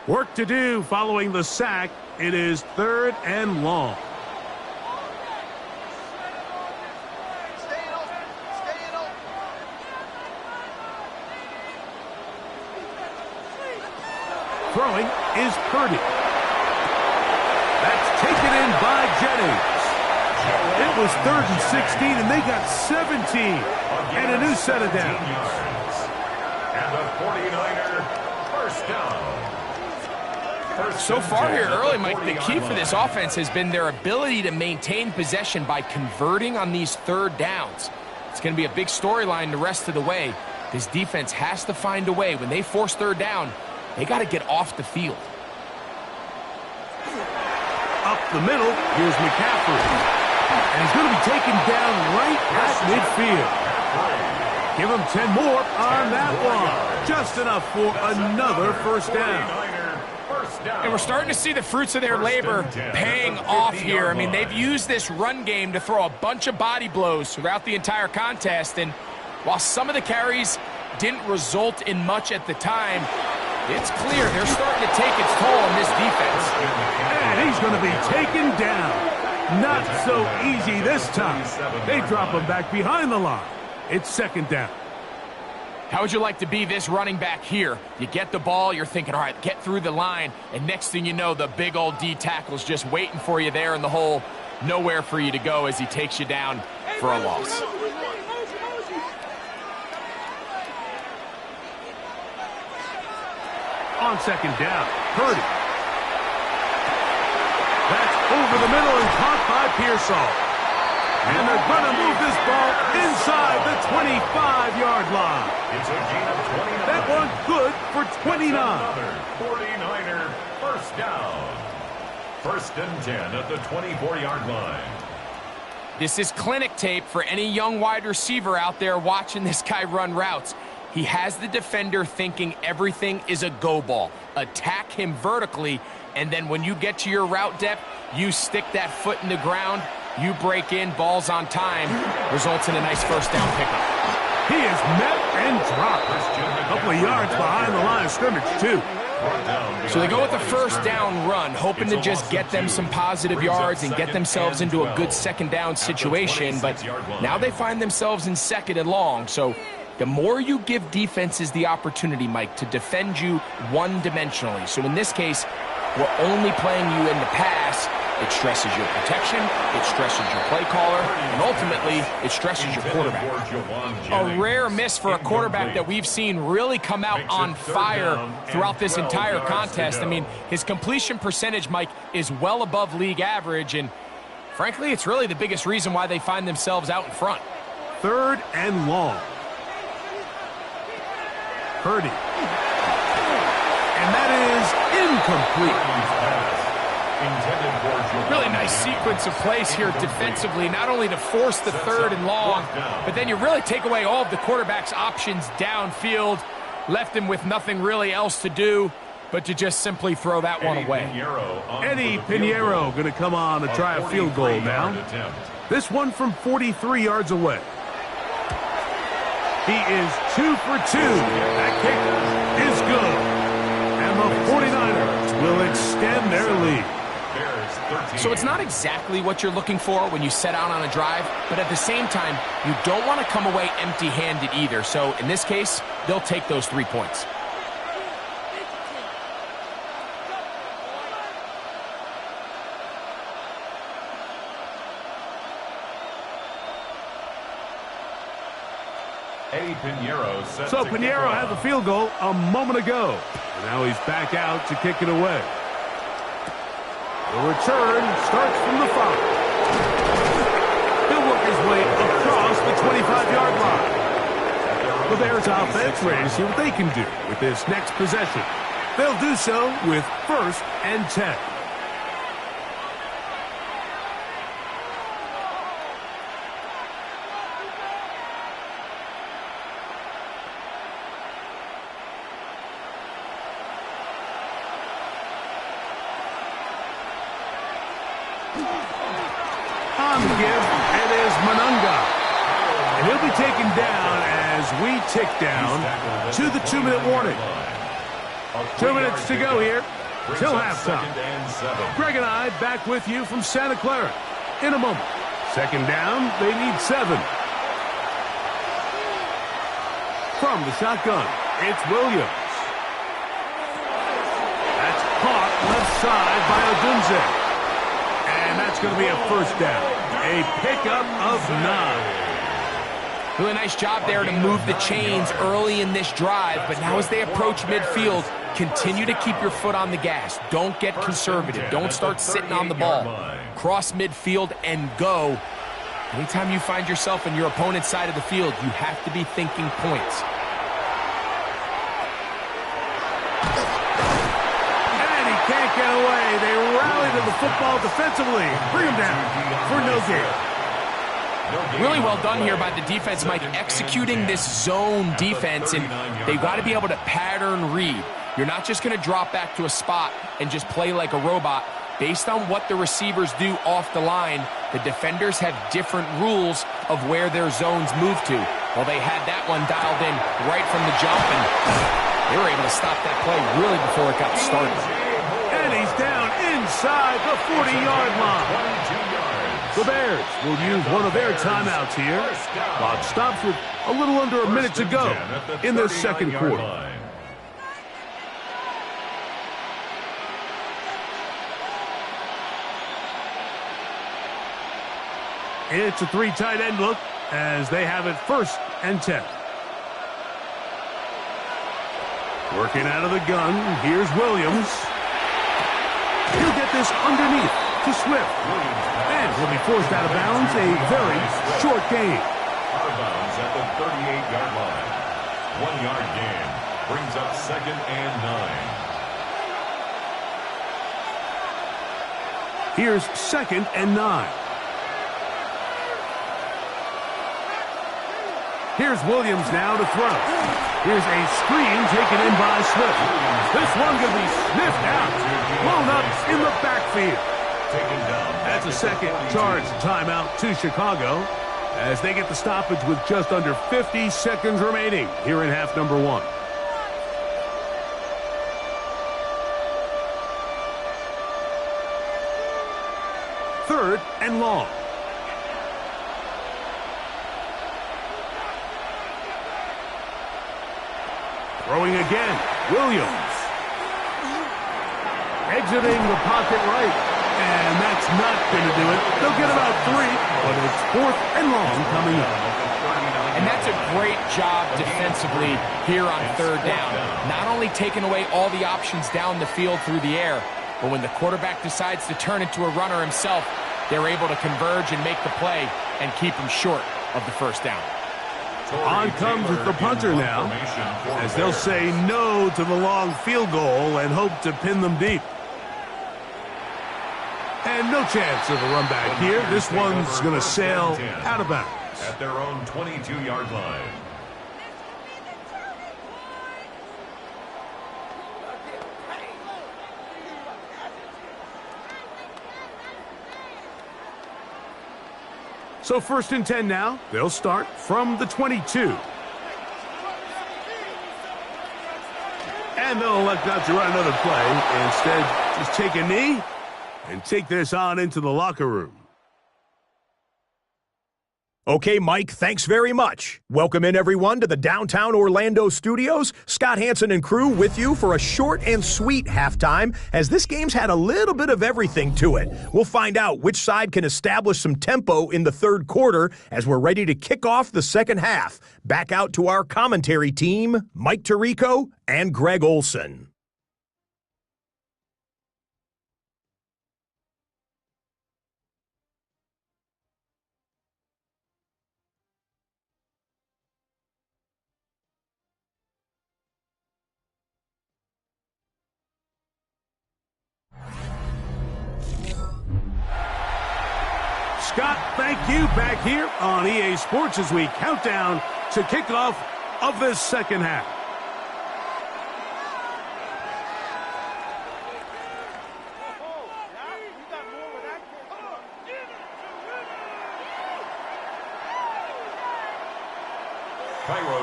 Work to do following the sack. It is 3rd and long. Throwing is Purdy. That's taken in by Jennings. It was 3rd and 16, and they got 17. And a new set of downs. And the 49er first down. So far here early, Mike, the key for this offense has been their ability to maintain possession by converting on these 3rd downs. It's going to be a big storyline the rest of the way. This defense has to find a way. When they force 3rd down, they got to get off the field. Up the middle, here's McCaffrey. And he's going to be taken down right at midfield. Give him 10 more on that one. Just enough for another first down. And we're starting to see the fruits of their labor paying off here. I mean, they've used this run game to throw a bunch of body blows throughout the entire contest. And while some of the carries didn't result in much at the time, it's clear they're starting to take its toll on this defense. And he's going to be taken down. Not so easy this time. They drop him back behind the line. It's 2nd down. How would you like to be this running back here? You get the ball, you're thinking, all right, get through the line, and next thing you know, the big old D tackle's just waiting for you there in the hole. Nowhere for you to go as he takes you down for a loss. On 2nd down, Purdy. That's over the middle and caught by Pearsall. And they're going to move this ball inside the 25-yard line. It's a gain of 29. That one good for 29. 49er first down. 1st and 10 at the 24-yard line. This is clinic tape for any young wide receiver out there watching this guy run routes. He has the defender thinking everything is a go ball. Attack him vertically, and then when you get to your route depth, you stick that foot in the ground, you break in, balls on time, results in a nice first down pickup. He is met and dropped. A couple of yards behind the line of scrimmage, too. So they go with the first down run, hoping to just get them some positive yards and get themselves into a good 2nd down situation, but now they find themselves in 2nd and long. So the more you give defenses the opportunity, Mike, to defend you one-dimensionally. So in this case, we're only playing you in the pass. It stresses your protection, it stresses your play caller, and ultimately, it stresses your quarterback. A rare miss for a quarterback that we've seen really come out on fire throughout this entire contest. I mean, his completion percentage, Mike, is well above league average, and frankly, it's really the biggest reason why they find themselves out in front. 3rd and long. Purdy. And that is incomplete. Really nice sequence of plays here defensively, not only to force the 3rd and long, but then you really take away all of the quarterback's options downfield, left him with nothing really else to do but to just simply throw that one away. Eddie Pinheiro going to come on to try a field goal now. This one from 43 yards away. He is 2 for 2. That kick is good. And the 49ers will extend their lead. So it's not exactly what you're looking for when you set out on a drive, but at the same time, you don't want to come away empty-handed either. So in this case, they'll take those 3 points. So Pinheiro had the field goal a moment ago. And now he's back out to kick it away. The return starts from the 5. He'll work his way across the 25-yard line. The Bears offense ready to see what they can do with this next possession. They'll do so with 1st and 10. On the give, it is Manunga. And he'll be taken down as we tick down to the 2-minute warning. 2 minutes to go here till halftime. Greg and I back with you from Santa Clara in a moment. 2nd down, they need 7. From the shotgun, it's Williams. That's caught left side by Odunze. And that's going to be a 1st down. A pickup of 9. Really nice job there to move the chains early in this drive, but now as they approach midfield, continue to keep your foot on the gas. Don't get conservative. Don't start sitting on the ball. Cross midfield and go. Anytime you find yourself in your opponent's side of the field, you have to be thinking points. Can't get away. They rally to the football defensively. Bring him down for no gain. Really well done here by the defense, Mike, executing this zone defense, and they've got to be able to pattern read. You're not just going to drop back to a spot and just play like a robot. Based on what the receivers do off the line, the defenders have different rules of where their zones move to. Well, they had that one dialed in right from the jump, and they were able to stop that play really before it got started. And he's down inside the 40-yard line. The Bears will use one of their timeouts here. Clock stops with a little under a minute to go in the 2nd quarter. It's a 3 tight end look as they have it 1st and 10. Working out of the gun, here's Williams. He'll get this underneath to Swift. And he'll be forced out of bounds, a very short gain. Out of bounds at the 38-yard line. 1-yard gain brings up 2nd and 9. Here's 2nd and 9. Here's Williams now to throw. Here's a screen taken in by Swift. This one going to be sniffed out. Blown up in the backfield. That's a 2nd charge timeout to Chicago as they get the stoppage with just under 50 seconds remaining here in half number 1. Third and long. Throwing again, Williams. Exiting the pocket right, and that's not going to do it. They'll get about 3, but it's 4th and long coming up. And that's a great job defensively here on 3rd down. Not only taking away all the options down the field through the air, but when the quarterback decides to turn into a runner himself, they're able to converge and make the play and keep him short of the 1st down. On comes the punter now, as they'll say no to the long field goal and hope to pin them deep. And no chance of a run back here. This one's going to sail out of bounds. At their own 22-yard line. So 1st and 10 now. They'll start from the 22. And they'll elect not to run another play. Instead, just take a knee and take this on into the locker room. Okay, Mike, thanks very much. Welcome in, everyone, to the downtown Orlando studios. Scott Hansen and crew with you for a short and sweet halftime, as this game's had a little bit of everything to it. We'll find out which side can establish some tempo in the 3rd quarter as we're ready to kick off the 2nd half. Back out to our commentary team, Mike Tirico and Greg Olson. Scott, thank you. Back here on EA Sports as we count down to kickoff of this second half.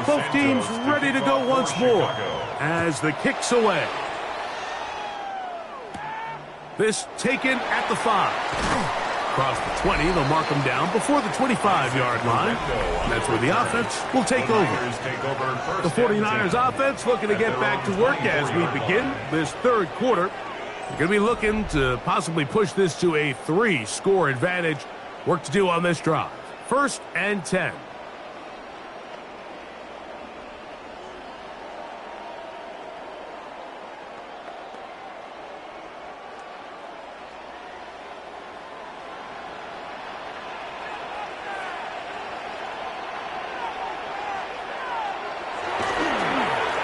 Both teams ready to go once more as the kick's away. This taken at the 5. Across the 20, they'll mark them down before the 25-yard line. And that's where the offense will take over. The 49ers offense looking to get back to work as we begin this third quarter. They're going to be looking to possibly push this to a 3-score advantage. Work to do on this drive. 1st and 10.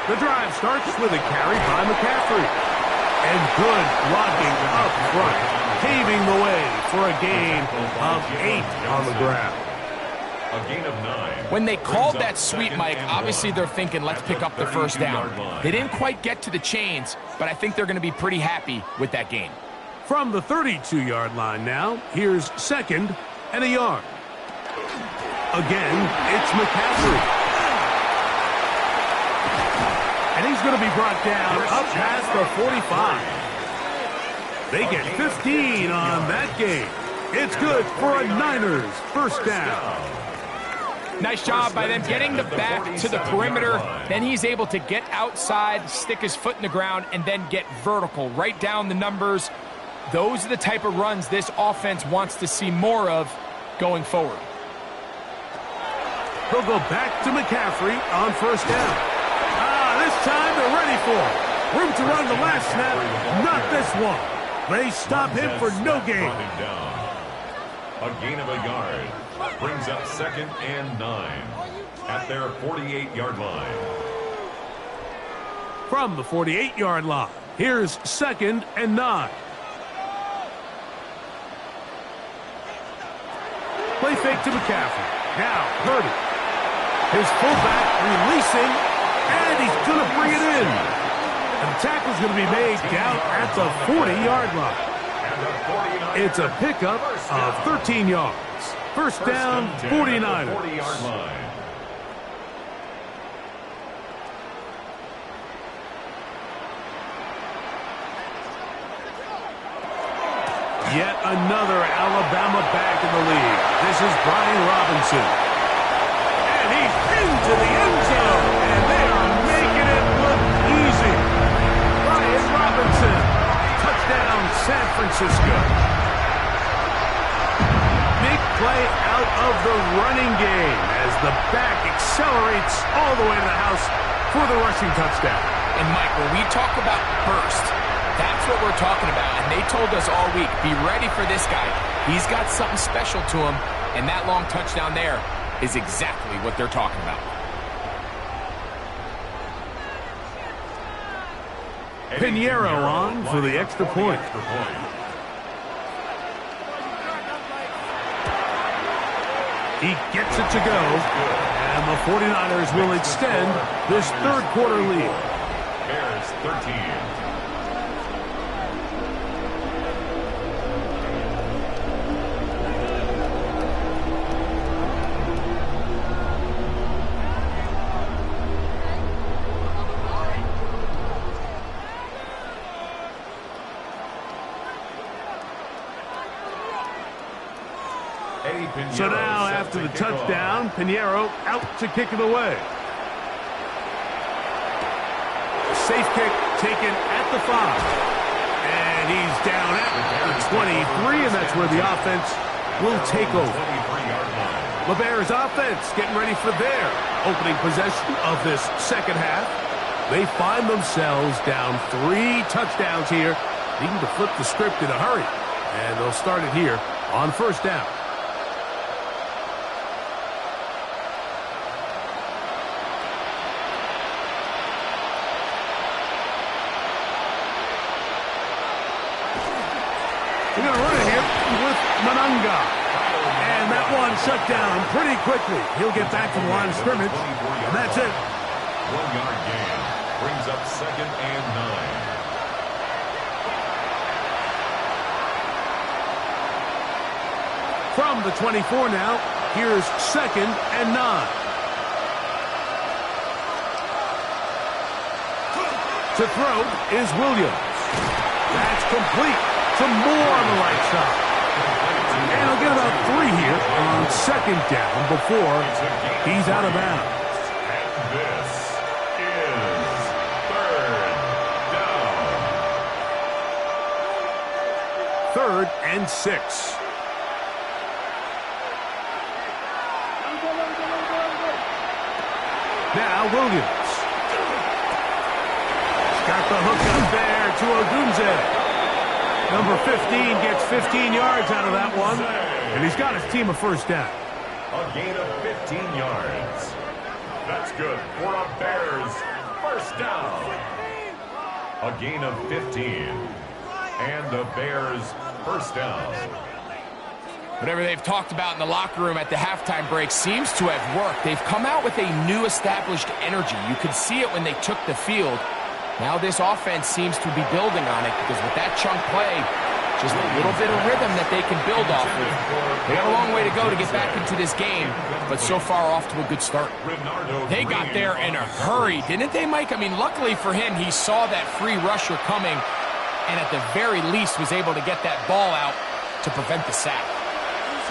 The drive starts with a carry by McCaffrey. And good blocking up front, paving the way for a gain of 8 on the ground. A gain of 9. When they called that sweep, Mike, obviously they're thinking, let's pick up the first down. They didn't quite get to the chains, but I think they're going to be pretty happy with that gain. From the 32-yard line now, here's 2nd and a yard. Again, it's McCaffrey. And he's going to be brought down up past the 45. They get 15 on that game. It's good for a Niners first down. Nice job by them getting the back to the perimeter. Then he's able to get outside, stick his foot in the ground, and then get vertical. Right down the numbers. Those are the type of runs this offense wants to see more of going forward. He'll go back to McCaffrey on first down. This time they're ready for it. Room to run the last snap. Not this one. They stop him for no gain. A gain of a yard. Brings up 2nd and 9 at their 48-yard line. From the 48-yard line, here's 2nd and 9. Play fake to McCaffrey. Now Purdy. His fullback releasing. And he's going to bring it in. And the tackle's going to be made down at the 40-yard line. It's a pickup of 13 yards. First down, 49ers. 40-yard line. Yet another Alabama back in the league. This is Brian Robinson. And he's into the end zone. And they are making it look easy. Brian Robinson. Touchdown, San Francisco. Big play out of the running game as the back accelerates all the way to the house for the rushing touchdown. And Mike, when we talk about burst, that's what we're talking about. And they told us all week, be ready for this guy. He's got something special to him. And that long touchdown there is exactly what they're talking about. Pinheiro on for the extra point. He gets it to go. And the 49ers will extend this third quarter lead. Bears 13. So now, after the touchdown, Pinheiro out to kick it away. Safe kick taken at the 5. And he's down at the 23, and that's where the offense will take over. The Bears offense getting ready for their opening possession of this second half. They find themselves down 3 touchdowns here, needing to flip the script in a hurry. And they'll start it here on first down. We're going to run it here with Mananga. And that one shut down pretty quickly. He'll get back to the line of scrimmage, and that's it. 1 yard gain brings up 2nd and 9. From the 24 now, here's 2nd and 9. To throw is Williams. That's complete. Some more on the right side. And he'll get about 3 here on 2nd down before he's out of bounds. And this is 3rd down. 3rd and 6. Now Williams. Got the hook up there to Ogunze. Number 15 gets 15 yards out of that one. And he's got his team a first down. A gain of 15 yards. That's good for a Bears first down. A gain of 15. And the Bears first down. Whatever they've talked about in the locker room at the halftime break seems to have worked. They've come out with a new established energy. You could see it when they took the field. Now this offense seems to be building on it because with that chunk play, just a little bit of rhythm that they can build off of. They got a long way to go to get back into this game, but so far off to a good start. They got there in a hurry, didn't they, Mike? I mean, luckily for him, he saw that free rusher coming and at the very least was able to get that ball out to prevent the sack.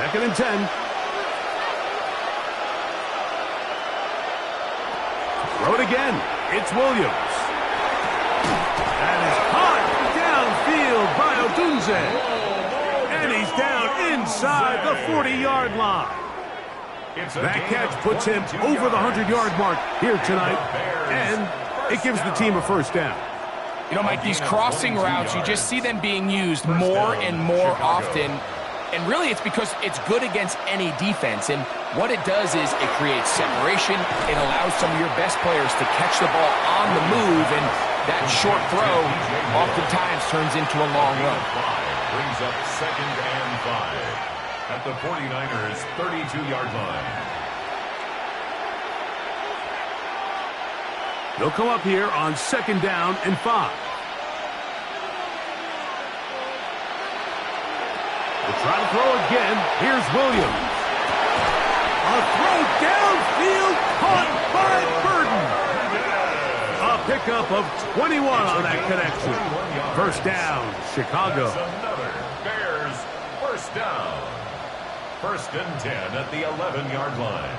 2nd and 10. Throw it again. It's Williams. That is caught downfield by Ogunze. And he's down inside the 40-yard line. That catch puts him over the 100-yard mark here tonight. And it gives the team a first down. You know, Mike, these crossing routes, you just see them being used more and more often. And really, it's because it's good against any defense. And what it does is it creates separation. It allows some of your best players to catch the ball on the move. And that short throw oftentimes turns into a long run. Brings up 2nd and 5 at the 49ers' 32-yard line. They'll come up here on 2nd down and 5. They'll try to throw again. Here's Williams. A throw downfield caught by Burden. A pickup of 21 on that connection. First down, Chicago. Another Bears first down. 1st and 10 at the 11-yard line.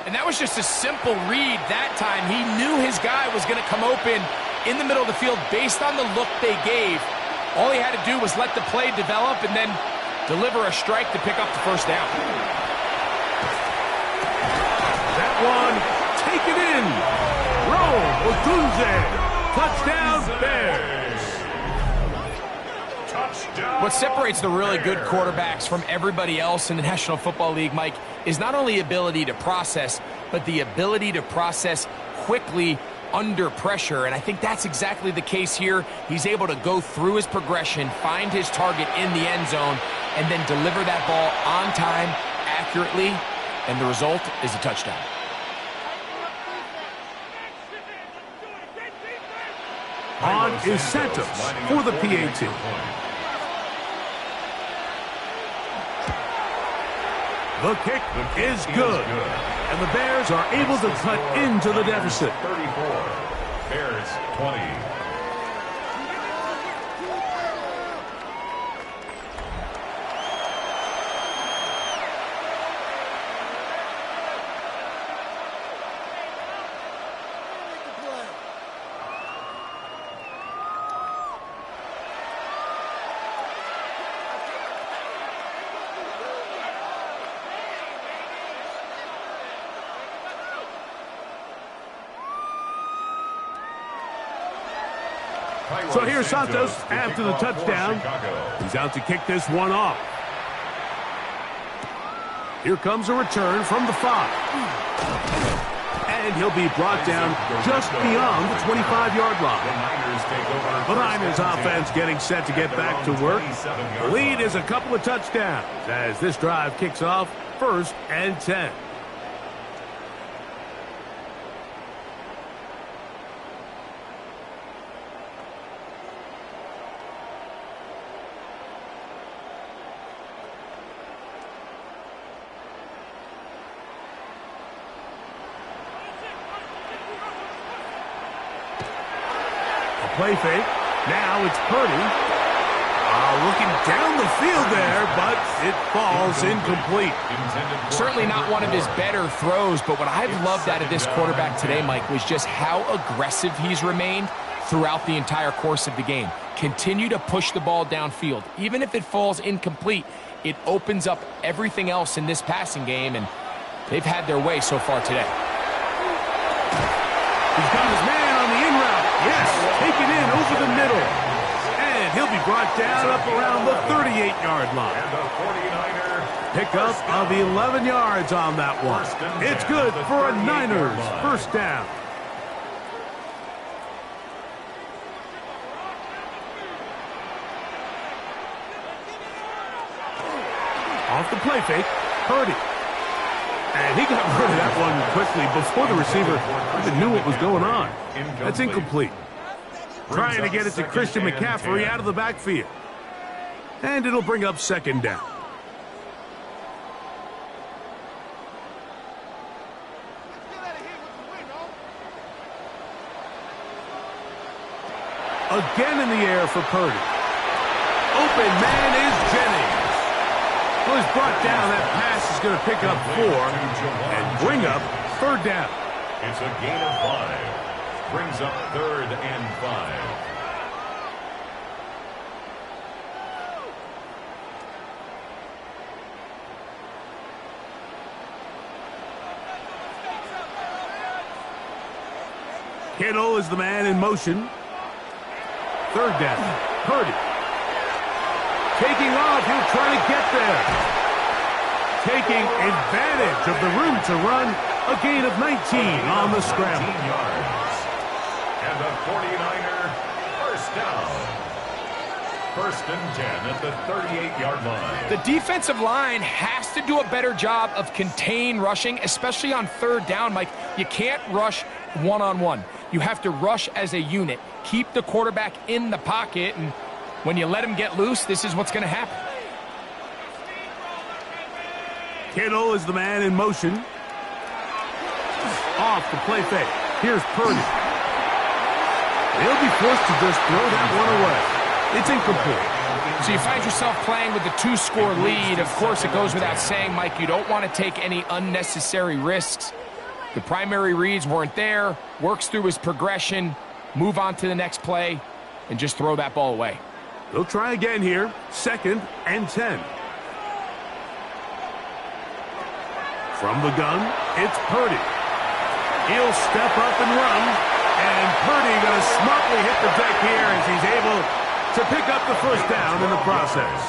And that was just a simple read that time. He knew his guy was going to come open in the middle of the field based on the look they gave. All he had to do was let the play develop and then deliver a strike to pick up the first down. That one, take it in. Roll, Ogunze. Touchdown, Bears. Touchdown. What separates the really good quarterbacks from everybody else in the National Football League, Mike, is not only ability to process, but the ability to process quickly under pressure, and I think that's exactly the case here. He's able to go through his progression, find his target in the end zone, and then deliver that ball on time, accurately, and the result is a touchdown. On is Santos for the PAT. The kick is good. And the Bears are able to cut into the deficit. 34. Bears 20. So here's Santos after the touchdown. He's out to kick this one off. Here comes a return from the 5. And he'll be brought down just beyond the 25-yard line. The Niners offense getting set to get back to work. The lead is a couple of touchdowns as this drive kicks off 1st and 10. Play fake. Now it's Purdy. Looking down the field there, but it falls incomplete. Certainly not one of his better throws, but what I've loved out of this quarterback today, Mike, was just how aggressive he's remained throughout the entire course of the game. Continue to push the ball downfield. Even if it falls incomplete, it opens up everything else in this passing game, and they've had their way so far today. He's got his man on the in route. Yes, take it in over the middle. And he'll be brought down up around the 38-yard line. And the 49er Pickup of 11 yards on that one. It's good for a Niners first down. Off the play fake, Purdy. And he got rid of that one quickly before the receiver even knew what was going on. That's incomplete. Trying to get it to Christian McCaffrey out of the backfield. And it'll bring up second down. Again in the air for Purdy. Open man is Jennings. Well, he's brought down. That pass is going to pick up 4 and bring up third down. It's a gain of 5. Brings up 3rd and 5. Kittle is the man in motion. Third down. Purdy. Taking off. He'll try to get there. Taking advantage of the room to run. A gain of 19 on the scramble. 19 yards. And the 49er first down. 1st and 10 at the 38-yard line. The defensive line has to do a better job of contain rushing, especially on 3rd down, Mike. You can't rush one-on-one. You have to rush as a unit. Keep the quarterback in the pocket, and when you let him get loose, this is what's going to happen. Kittle is the man in motion. Off the play fake. Here's Purdy. He'll be forced to just throw that one away. It's incomplete. So you find yourself playing with a 2-score lead. Of course, it goes without saying, Mike, you don't want to take any unnecessary risks. The primary reads weren't there. Works through his progression. Move on to the next play and just throw that ball away. They'll try again here. 2nd and 10. From the gun, it's Purdy. He'll step up and run. And Purdy going to smartly hit the deck here as he's able to pick up the first down in the process.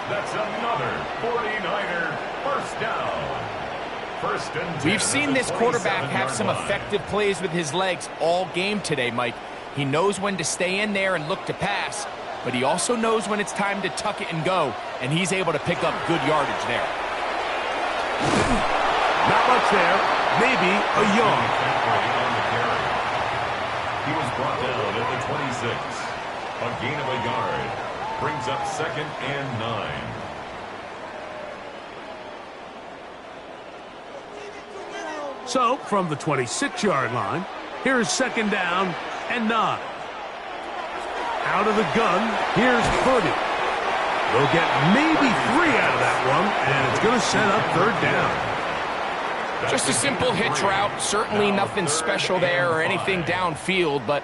That's another 49er first down. 1st and 10. We've seen this quarterback have some effective plays with his legs all game today, Mike. He knows when to stay in there and look to pass, but he also knows when it's time to tuck it and go, and he's able to pick up good yardage there. Not much there. Maybe a yard. He was brought down at the 26. A gain of a yard. Brings up 2nd and 9. So, from the 26-yard line, here's 2nd down and 9. Out of the gun, here's Purdy. They'll get maybe 3 out of that one, and it's going to set up 3rd down. Just a simple hitch route. Certainly nothing special there or anything downfield, but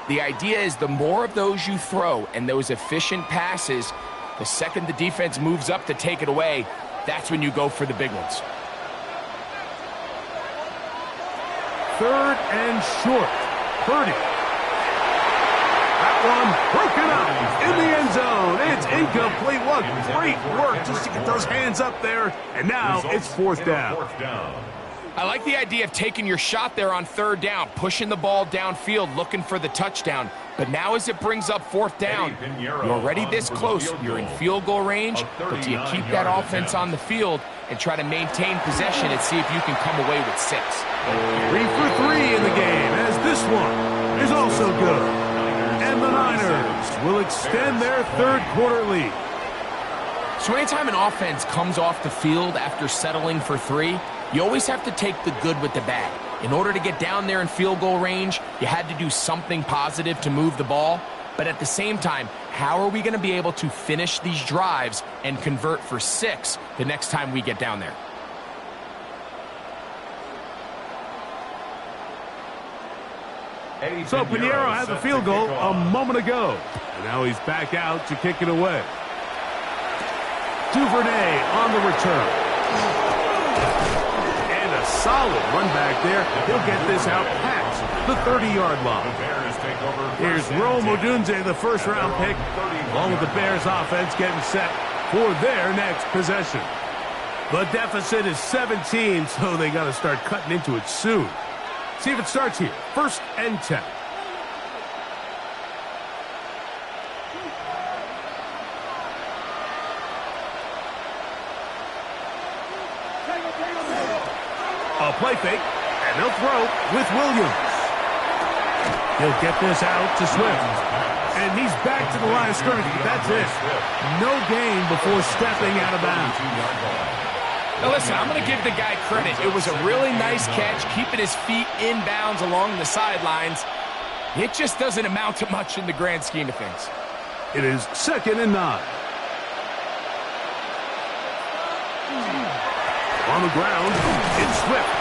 the idea is the more of those you throw and those efficient passes, the second the defense moves up to take it away, that's when you go for the big ones. 3rd and short. Purdy. That one broken up in the end zone. It's incomplete. What great work just to get those hands up there. And now it's 4th down. I like the idea of taking your shot there on third down, pushing the ball downfield, looking for the touchdown. But now as it brings up fourth down, you're already this close. You're in field goal range, but do you keep that offense on the field and try to maintain possession and see if you can come away with 6? 3 for 3 in the game, as this one is also good. And the Niners will extend their third quarter lead. So anytime an offense comes off the field after settling for 3, you always have to take the good with the bad. In order to get down there in field goal range, you had to do something positive to move the ball. But at the same time, how are we going to be able to finish these drives and convert for 6 the next time we get down there? So Pinheiro had the field goal a moment ago. And now he's back out to kick it away. Duvernay on the return. And a solid run back there. He'll get this out past the 30-yard line. Here's Rome Odunze, the first-round pick, along with the Bears offense getting set for their next possession. The deficit is 17, so they got to start cutting into it soon. See if it starts here. 1st and 10. A play fake, and they'll throw with Williams. He'll get this out to Swift. And he's back to the line of scrimmage, but that's it. No gain before stepping out of bounds. Now listen, I'm going to give the guy credit. It was a really nice catch, keeping his feet inbounds along the sidelines. It just doesn't amount to much in the grand scheme of things. It is 2nd and 9. On the ground, it's Swift.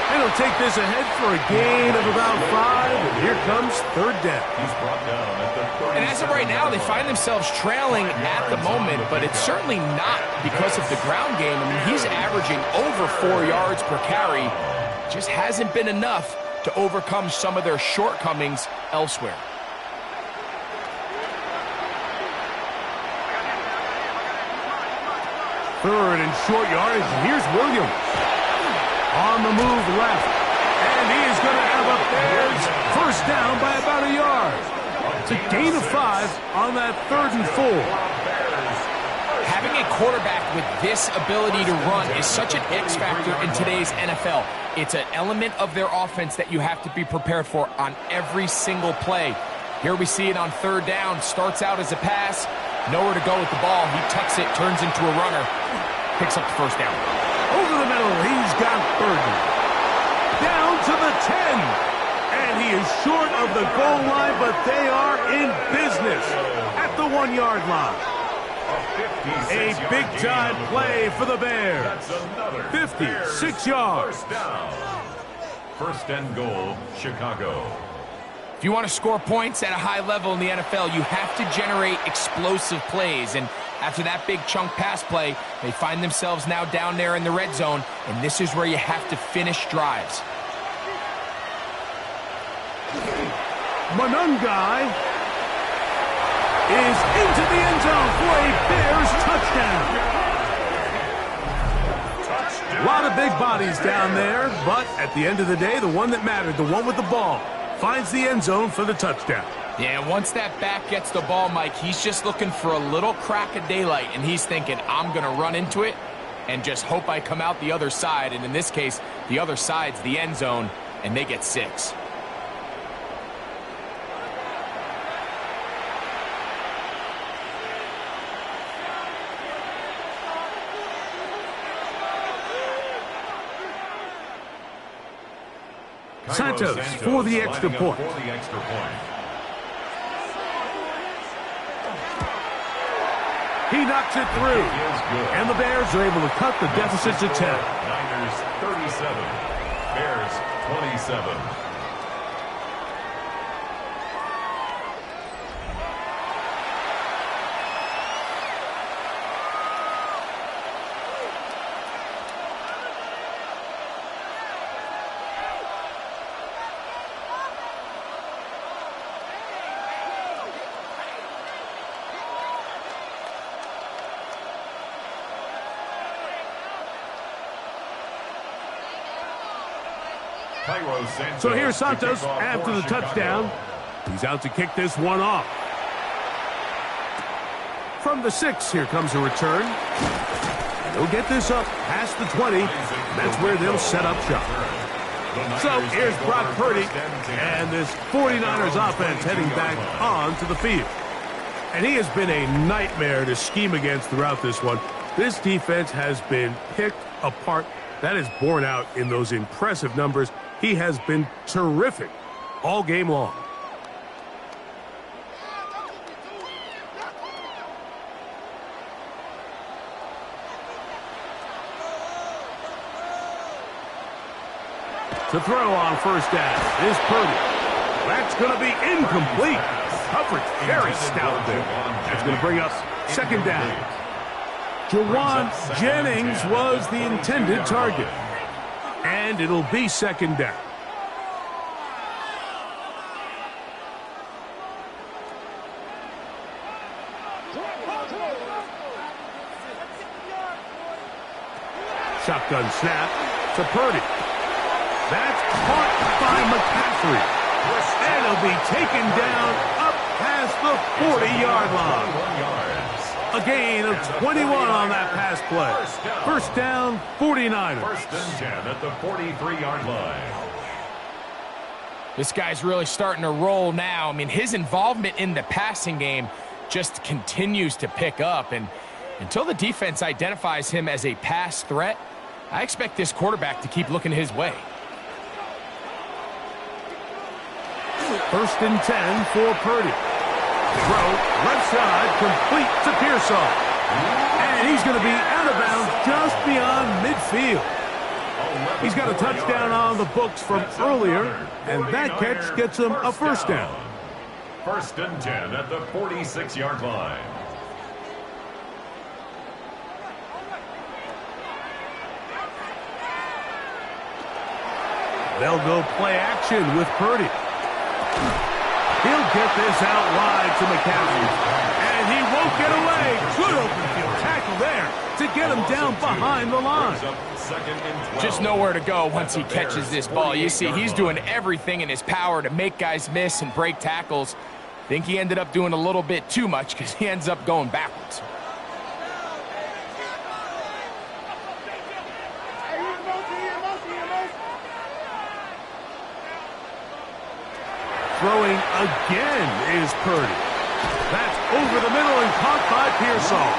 And he'll take this ahead for a gain of about 5. And here comes 3rd down. He's brought down at the 30. And as of right now, they find themselves trailing at the moment, but it's certainly not because of the ground game. I mean, he's averaging over 4 yards per carry. Just hasn't been enough to overcome some of their shortcomings elsewhere. Third and short yardage. Here's Williams. On the move left. And he is going to have a Bears first down by about a yard. It's a gain of 5 on that 3rd and 4. Having a quarterback with this ability to run is such an X factor in today's NFL. It's an element of their offense that you have to be prepared for on every single play. Here we see it on 3rd down. Starts out as a pass. Nowhere to go with the ball. He tucks it, turns into a runner. Picks up the first down. Over the middle, he's got Burton. Down to the 10. And he is short of the goal line, but they are in business at the 1-yard line. A big-time play for the Bears. 56 yards. First down. 1st and goal, Chicago. If you want to score points at a high level in the NFL, you have to generate explosive plays. And after that big chunk pass play, they find themselves now down there in the red zone, and this is where you have to finish drives. Monungai is into the end zone for a Bears touchdown. A lot of big bodies down there, but at the end of the day, the one that mattered, the one with the ball, finds the end zone for the touchdown. Yeah, once that back gets the ball, Mike, he's just looking for a little crack of daylight, and he's thinking, I'm going to run into it and just hope I come out the other side. And in this case, the other side's the end zone, and they get 6. Santos for the extra point. He knocks it through. And the Bears are able to cut the deficit to 10. Niners 37, Bears 27. So here's Santos after the touchdown. He's out to kick this one off. From the 6, here comes a return. They'll get this up past the 20. That's where they'll set up shop. So here's Brock Purdy and this 49ers offense heading back onto the field. And he has been a nightmare to scheme against throughout this one. This defense has been picked apart. That is borne out in those impressive numbers. He has been terrific all game long. To throw on first down is Purdy. That's going to be incomplete. Coverage very stout there. That's going to bring us second down. Jawan Jennings was the intended target. And it'll be second down. Shotgun snap to Purdy. That's caught by McCaffrey. And he'll be taken down up past the 40-yard line. A gain of 21 on that pass play. First down, 49ers. First and 10 at the 43-yard line. This guy's really starting to roll now. I mean, his involvement in the passing game just continues to pick up. And until the defense identifies him as a pass threat, I expect this quarterback to keep looking his way. First and 10 for Purdy. Throw, left side, complete to Pearsall. And he's going to be out of bounds just beyond midfield. He's got a touchdown on the books from earlier, and that catch gets him a first down. First and 10 at the 46-yard line. They'll go play action with Purdy. He'll get this out wide to McCaffrey. And he won't get away. Good open field tackle there to get him down behind the line. Just nowhere to go once he catches this ball. You see, he's doing everything in his power to make guys miss and break tackles. I think he ended up doing a little bit too much because he ends up going backwards. Throwing again is Purdy. That's over the middle and caught by Pearsall.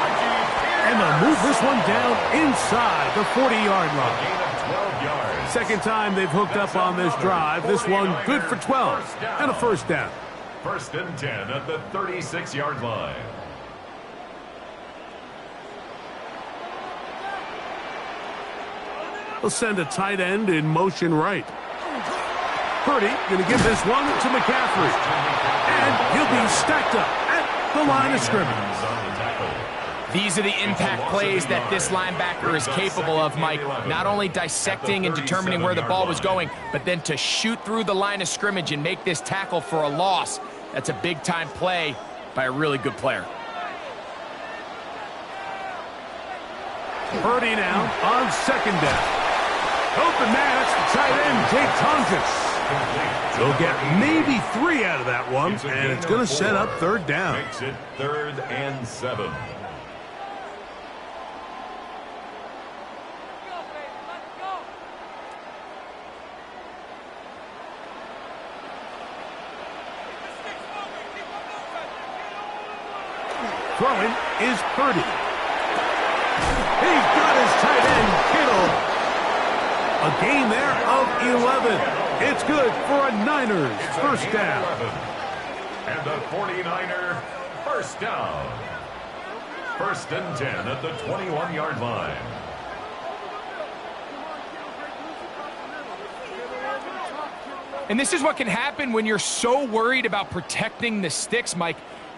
And they'll move this one down inside the 40-yard line. Second time they've hooked up on this drive. This one good for 12 and a first down. First and 10 at the 36-yard line. They'll send a tight end in motion right. Purdy going to give this one to McCaffrey. And he'll be stacked up at the line of scrimmage. These are the impact plays that this linebacker is capable of, Mike. Not only dissecting and determining where the ball was going, but then to shoot through the line of scrimmage and make this tackle for a loss. That's a big-time play by a really good player. Purdy now on second down. Open man, it's the tight end, Jake Tonjes. They'll get maybe 3 out of that one, and it's going to set up third down. Makes it 3rd and 7. Throwing is Purdy. He's got his tight end, Kittle. A gain there of 11. It's good for a Niners first down. And the 49er first down. First and 10 at the 21-yard line. And this is what can happen when you're so worried about protecting the sticks, Mike.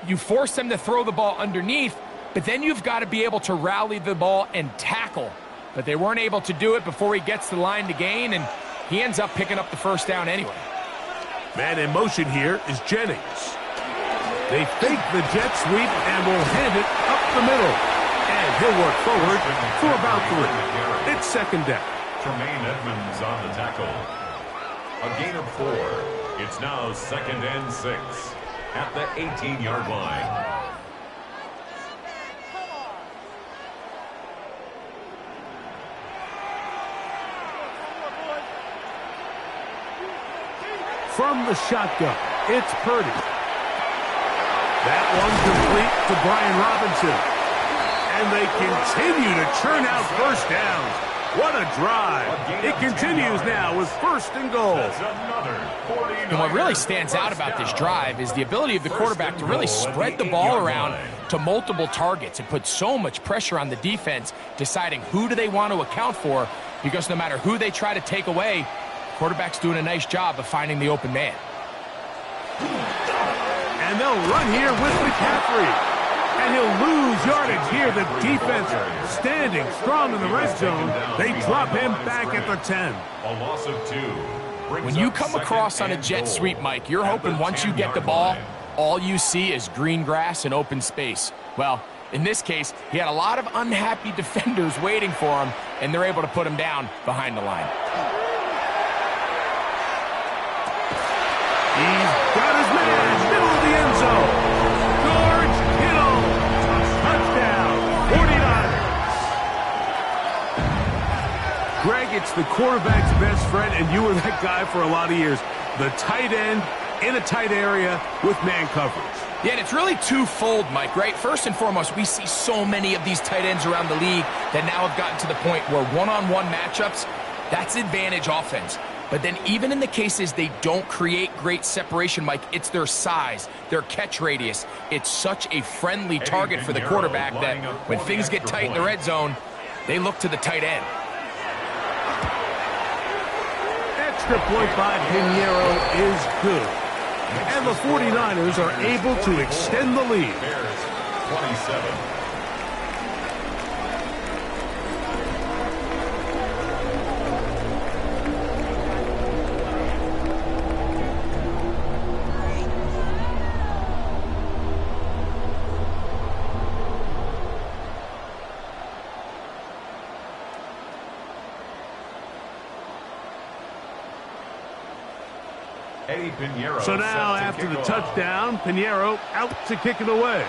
You force them to throw the ball underneath, but then you've got to be able to rally the ball and tackle. But they weren't able to do it before he gets the line to gain, and he ends up picking up the first down anyway. Man in motion here is Jennings. They fake the jet sweep and will hand it up the middle. And he'll work forward for about 3. It's second down. Tremaine Edmonds on the tackle. A gain of 4. It's now 2nd and 6 at the 18-yard line. From the shotgun, it's Purdy. That one complete to Brian Robinson. And they continue to churn out first downs. What a drive. It continues now with 1st and goal. And what really stands out about this drive is the ability of the quarterback to really spread the ball around to multiple targets and put so much pressure on the defense, deciding who do they want to account for, because no matter who they try to take away, quarterback's doing a nice job of finding the open man. And they'll run here with McCaffrey. And he'll lose yardage here. The defense standing strong in the red zone. They drop him back at the 10. A loss of 2. When you come across on a jet sweep, Mike, you're hoping once you get the ball, all you see is green grass and open space. Well, in this case, he had a lot of unhappy defenders waiting for him, and they're able to put him down behind the line. He's got his man, middle of the end zone. George Kittle, touchdown, 49ers. Greg, it's the quarterback's best friend, and you were that guy for a lot of years. The tight end in a tight area with man coverage. Yeah, and it's really twofold, Mike, right? First and foremost, we see so many of these tight ends around the league that now have gotten to the point where one-on-one matchups, that's advantage offense. But then even in the cases they don't create great separation, Mike, it's their size, their catch radius. It's such a friendly target for the quarterback that when things get tight in the red zone, they look to the tight end. Extra point by Pinheiro is good. And the 49ers are able to extend the lead. 27. So now, after the touchdown, Pinheiro out to kick it away.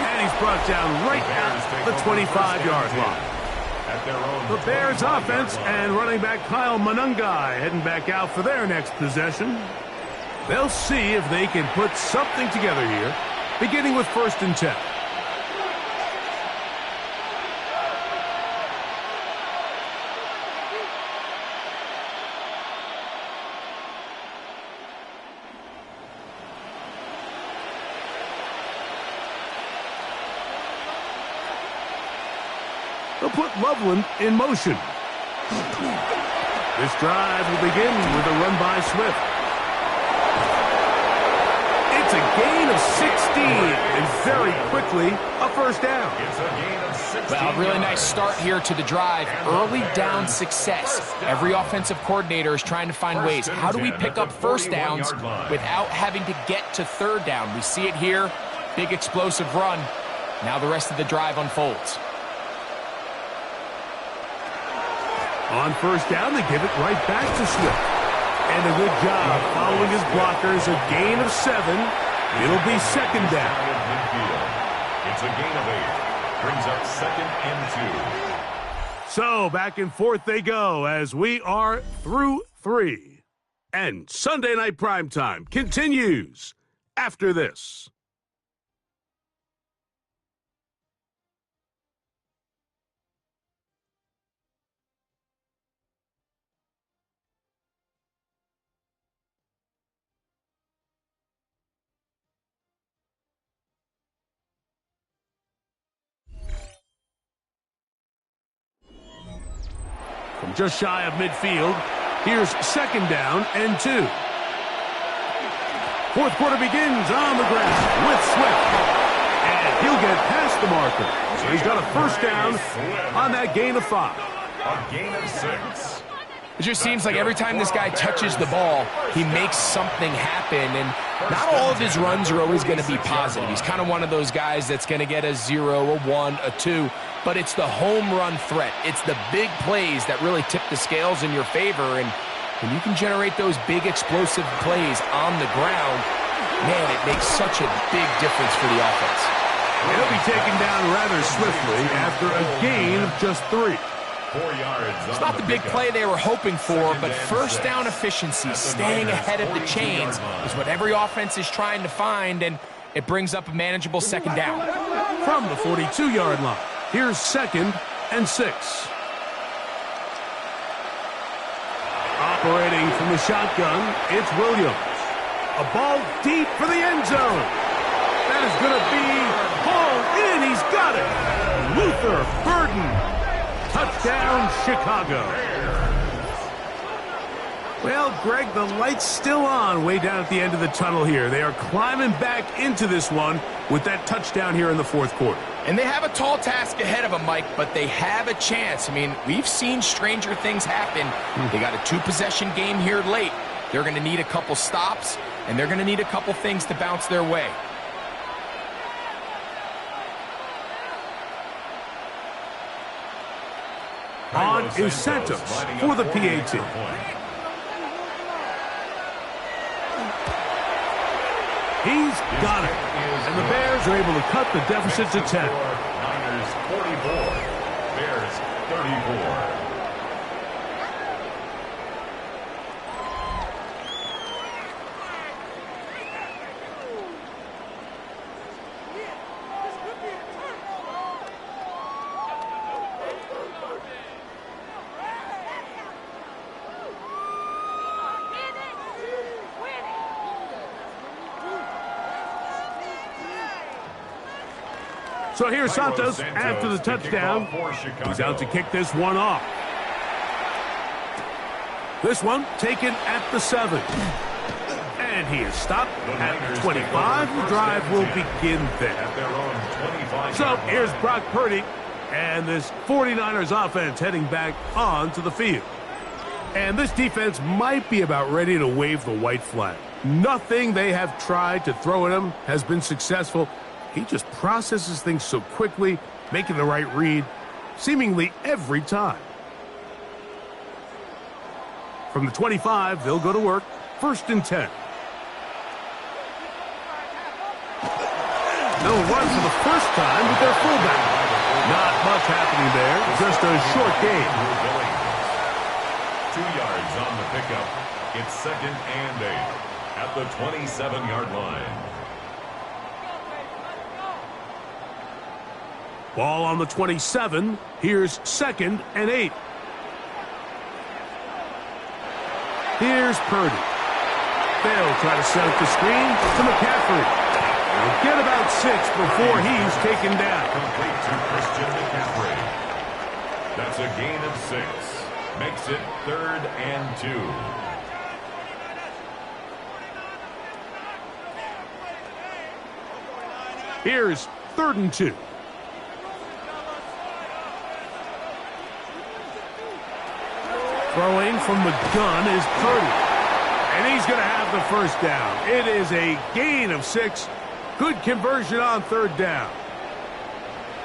And he's brought down right at the 25-yard line. The Bears offense and running back Kyle Monangai heading back out for their next possession. They'll see if they can put something together here, beginning with 1st and 10. They'll put Loveland in motion. This drive will begin with a run by Swift. It's a gain of 16, and very quickly, a 1st down. It's a gain of 16. Well, really nice start here to the drive. Early down success. Every offensive coordinator is trying to find ways. How do we pick up 1st downs without having to get to 3rd down? We see it here. Big explosive run. Now the rest of the drive unfolds. On 1st down, they give it right back to Swift. And a good job following his blockers. A gain of 7. It'll be 2nd down. It's a gain of 8. Brings up 2nd and 2. So back and forth they go as we are through 3. And Sunday Night Primetime continues after this. From just shy of midfield, here's 2nd down and 2. 4th quarter begins on the grass with Swift. And he'll get past the marker. So he's got a 1st down on that gain of 5. A gain of 6. It just seems like every time this guy touches the ball, he makes something happen, and not all of his runs are always going to be positive. He's kind of one of those guys that's going to get a 0, a 1, a 2, but it's the home run threat. It's the big plays that really tip the scales in your favor, and when you can generate those big explosive plays on the ground, man, it makes such a big difference for the offense. He'll be taken down rather swiftly after a gain of just 3. 4 yards. It's not the big play they were hoping for, but first down efficiency, staying ahead of the chains, is what every offense is trying to find, and it brings up a manageable second down. From the 42-yard line, here's 2nd and 6. Operating from the shotgun, it's Williams. A ball deep for the end zone. That is going to be hauled in. He's got it. Luther Burden. Touchdown, Chicago. Well, Greg, the light's still on way down at the end of the tunnel here. They are climbing back into this one with that touchdown here in the 4th quarter. And they have a tall task ahead of them, Mike, but they have a chance. I mean, we've seen stranger things happen. They got a 2-possession game here late. They're going to need a couple stops, and they're going to need a couple things to bounce their way. On is Santos for the PAT. He's got it. And the Bears are able to cut the deficit to 10. Niners 44, Bears 34. So here's Santos after the touchdown. He's out to kick this one off. This one taken at the 7. And he is stopped at the 25. The drive will begin there. So here's Brock Purdy and this 49ers offense heading back onto the field. And this defense might be about ready to wave the white flag. Nothing they have tried to throw at him has been successful. He just processes things so quickly, making the right read, seemingly every time. From the 25, they'll go to work. 1st and 10. They'll run for the first time with their fullback. Not much happening there, just a short gain. 2 yards on the pickup. It's 2nd and 8 at the 27-yard line. Ball on the 27. Here's 2nd and 8. Here's Purdy. They'll try to set up the screen to McCaffrey. They'll get about 6 before he's taken down. Complete to Christian McCaffrey. That's a gain of 6. Makes it 3rd and 2. Here's 3rd and 2. Throwing from the gun is Purdy. And he's going to have the first down. It is a gain of 6. Good conversion on 3rd down.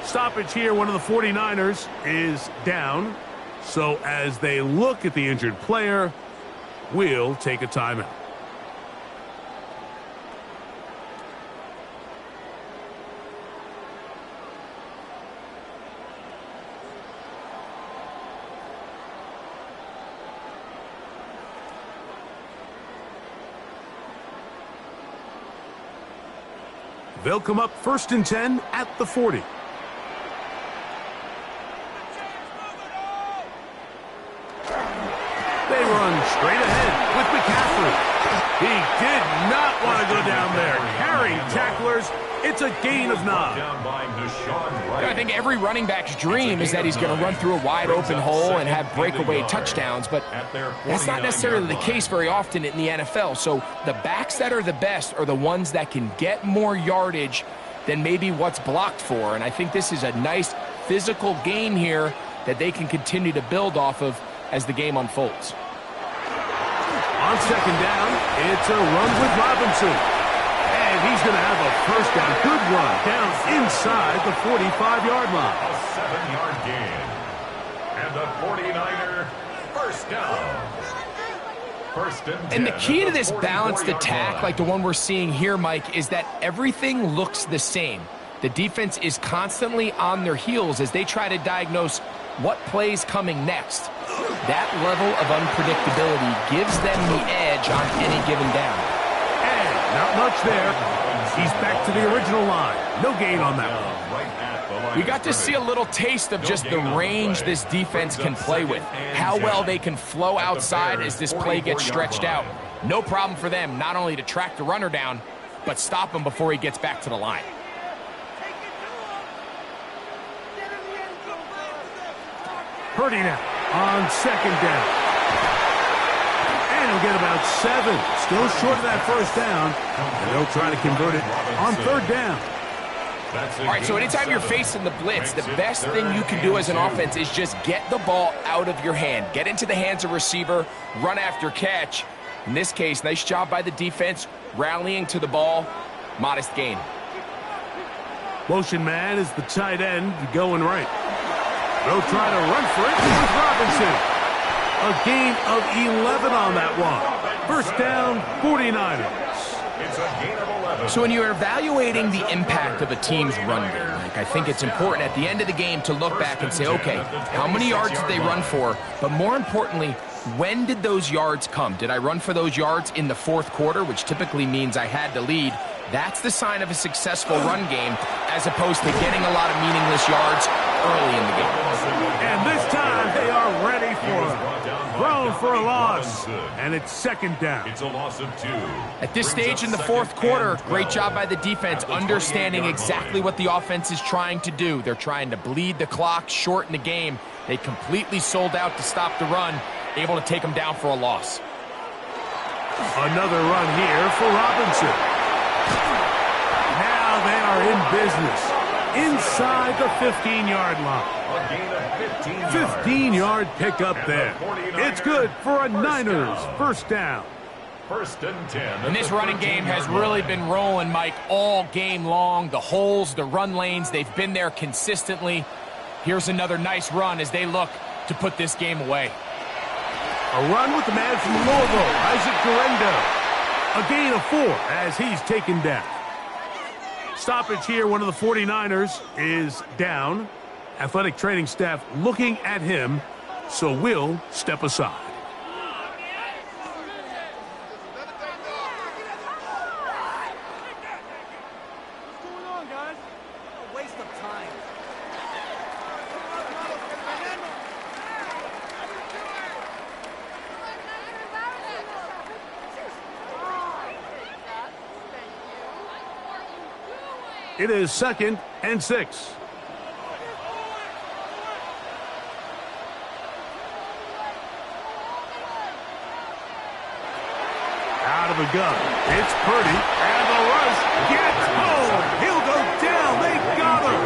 Stoppage here, one of the 49ers is down. So as they look at the injured player, we'll take a timeout. They'll come up 1st and 10 at the 40. They run straight ahead with McCaffrey. He did not want to go down there. Carrying tacklers. It's a gain of 9. I think every running back's dream is that he's going to run through a wide open hole and have breakaway touchdowns, but that's not necessarily the case very often in the NFL. So the backs that are the best are the ones that can get more yardage than maybe what's blocked for. And I think this is a nice physical gain here that they can continue to build off of as the game unfolds. On second down, it's a run with Robinson. And he's going to have a first down. Good run down inside the 45-yard line. A 7-yard gain. And the 49er first down. First and 10. And the key to this balanced attack, like the one we're seeing here, Mike, is that everything looks the same. The defense is constantly on their heels as they try to diagnose what play's coming next. That level of unpredictability gives them the edge on any given down. And not much there. He's back to the original line. No gain on that one. We got to see a little taste of just the range this defense can play with. How well they can flow outside as this play gets stretched out. No problem for them not only to track the runner down, but stop him before he gets back to the line. Purdy now on second down. And he'll get about 7. Still short of that first down. And they'll try to convert it on third down. All right, so anytime you're facing the blitz, the best thing you can do as an offense is just get the ball out of your hand. Get into the hands of receiver, run after catch. In this case, nice job by the defense, rallying to the ball. Modest gain. Motion man is the tight end going right. They'll try to run for it with Robinson. A gain of 11 on that one. First down, 49ers. It's a gain of 11. So when you're evaluating the impact of a team's run game, I think it's important at the end of the game to look back and say, okay, how many yards did they run for? But more importantly, when did those yards come? Did I run for those yards in the fourth quarter, which typically means I had to lead? That's the sign of a successful run game, as opposed to getting a lot of meaningless yards early in the game. And this time they are ready for it. Thrown for a loss, and it's second down. It's a loss of 2. At this stage in the fourth quarter, great job by the defense, understanding exactly what the offense is trying to do. They're trying to bleed the clock, shorten the game. They completely sold out to stop the run, able to take them down for a loss. Another run here for Robinson. Now they are in business. Inside the 15-yard line. A gain of 15 yards. 15-yard pickup there. It's good for a Niners first down. First and 10. And this running game has really been rolling, Mike, all game long. The holes, the run lanes, they've been there consistently. Here's another nice run as they look to put this game away. A run with the man from Louisville, Isaac Guerrero. A gain of 4 as he's taken down. Stoppage here, one of the 49ers is down. Athletic training staff looking at him, so we'll step aside. What's going on, guys? A waste of time. It is second and 6. Out of the gun. It's Purdy. And the rush gets home. He'll go down. They got him.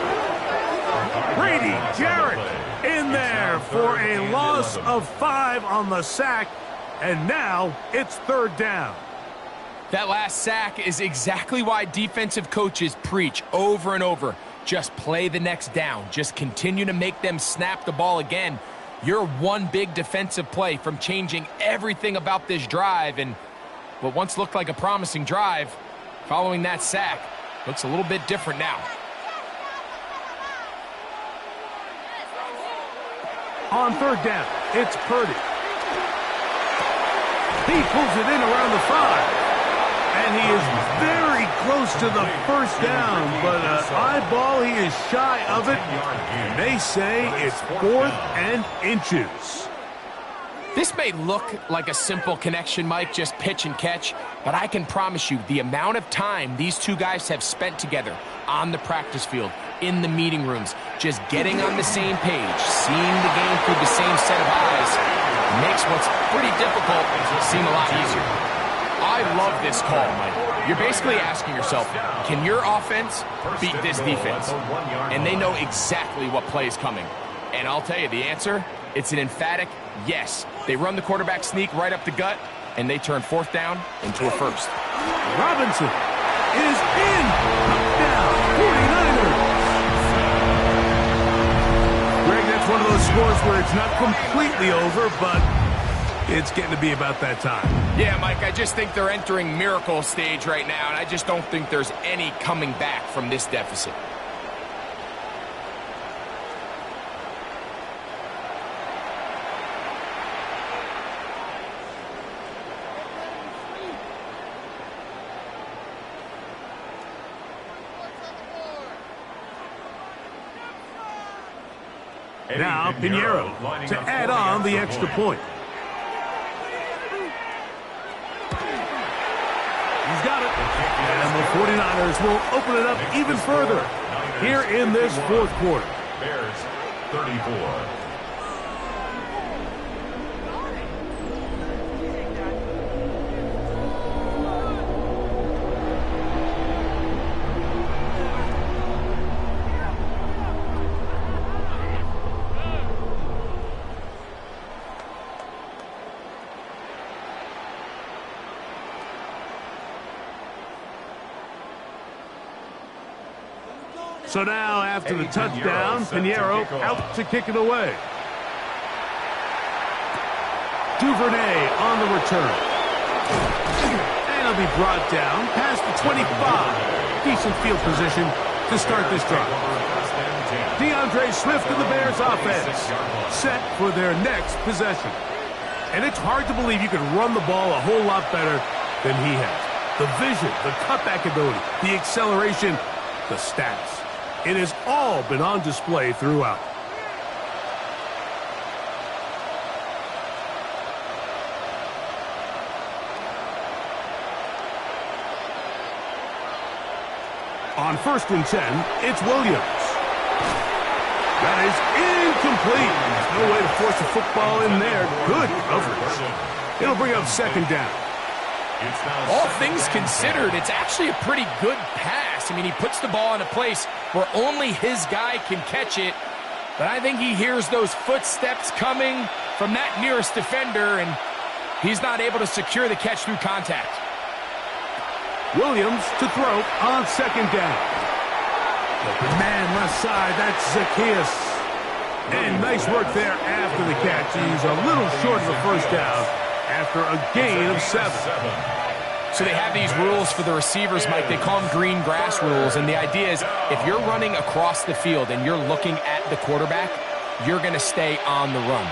Brady Jarrett in there for a loss of 5 on the sack. And now it's third down. That last sack is exactly why defensive coaches preach over and over. Just play the next down. Just continue to make them snap the ball again. You're one big defensive play from changing everything about this drive, and what once looked like a promising drive, following that sack, looks a little bit different now. On third down, it's Purdy. He pulls it in around the 5. And he is very close to the first down, but eyeball, he is shy of it. And they say it's 4th and inches. This may look like a simple connection, Mike, just pitch and catch, but I can promise you the amount of time these two guys have spent together on the practice field, in the meeting rooms, just getting on the same page, seeing the game through the same set of eyes, makes what's pretty difficult seem a lot easier. I love this call, Mike. You're basically asking yourself, can your offense beat this defense? And they know exactly what play is coming. And I'll tell you the answer, it's an emphatic yes. They run the quarterback sneak right up the gut, and they turn 4th down into a 1st. Robinson is in. Touchdown, 49ers. Greg, that's one of those scores where it's not completely over, but it's getting to be about that time. Yeah, Mike, I just think they're entering miracle stage right now, and I just don't think there's any coming back from this deficit. Now, Pinheiro to add on the extra point. He's got it. And the 49ers will open it up even further here in this 4th quarter. Bears 34. So now, after the touchdown, Pinheiro out to kick it away. Duvernay on the return. And he'll be brought down past the 25. Decent field position to start this drive. DeAndre Swift and the Bears offense set for their next possession. And it's hard to believe you can run the ball a whole lot better than he has. The vision, the cutback ability, the acceleration, the stats. It has all been on display throughout. On 1st and 10, it's Williams. That is incomplete. There's no way to force a football in there. Good coverage. It'll bring up 2nd down. All things considered, it's actually a pretty good pass. I mean, he puts the ball in a place where only his guy can catch it. But I think he hears those footsteps coming from that nearest defender, and he's not able to secure the catch through contact. Williams to throw on 2nd down. Open man left side, that's Zacchaeus. And nice work there after the catch. He's a little short of the 1st down after a gain of 7. So they have these rules for the receivers, Mike. They call them green grass rules, and the idea is if you're running across the field and you're looking at the quarterback, you're going to stay on the run.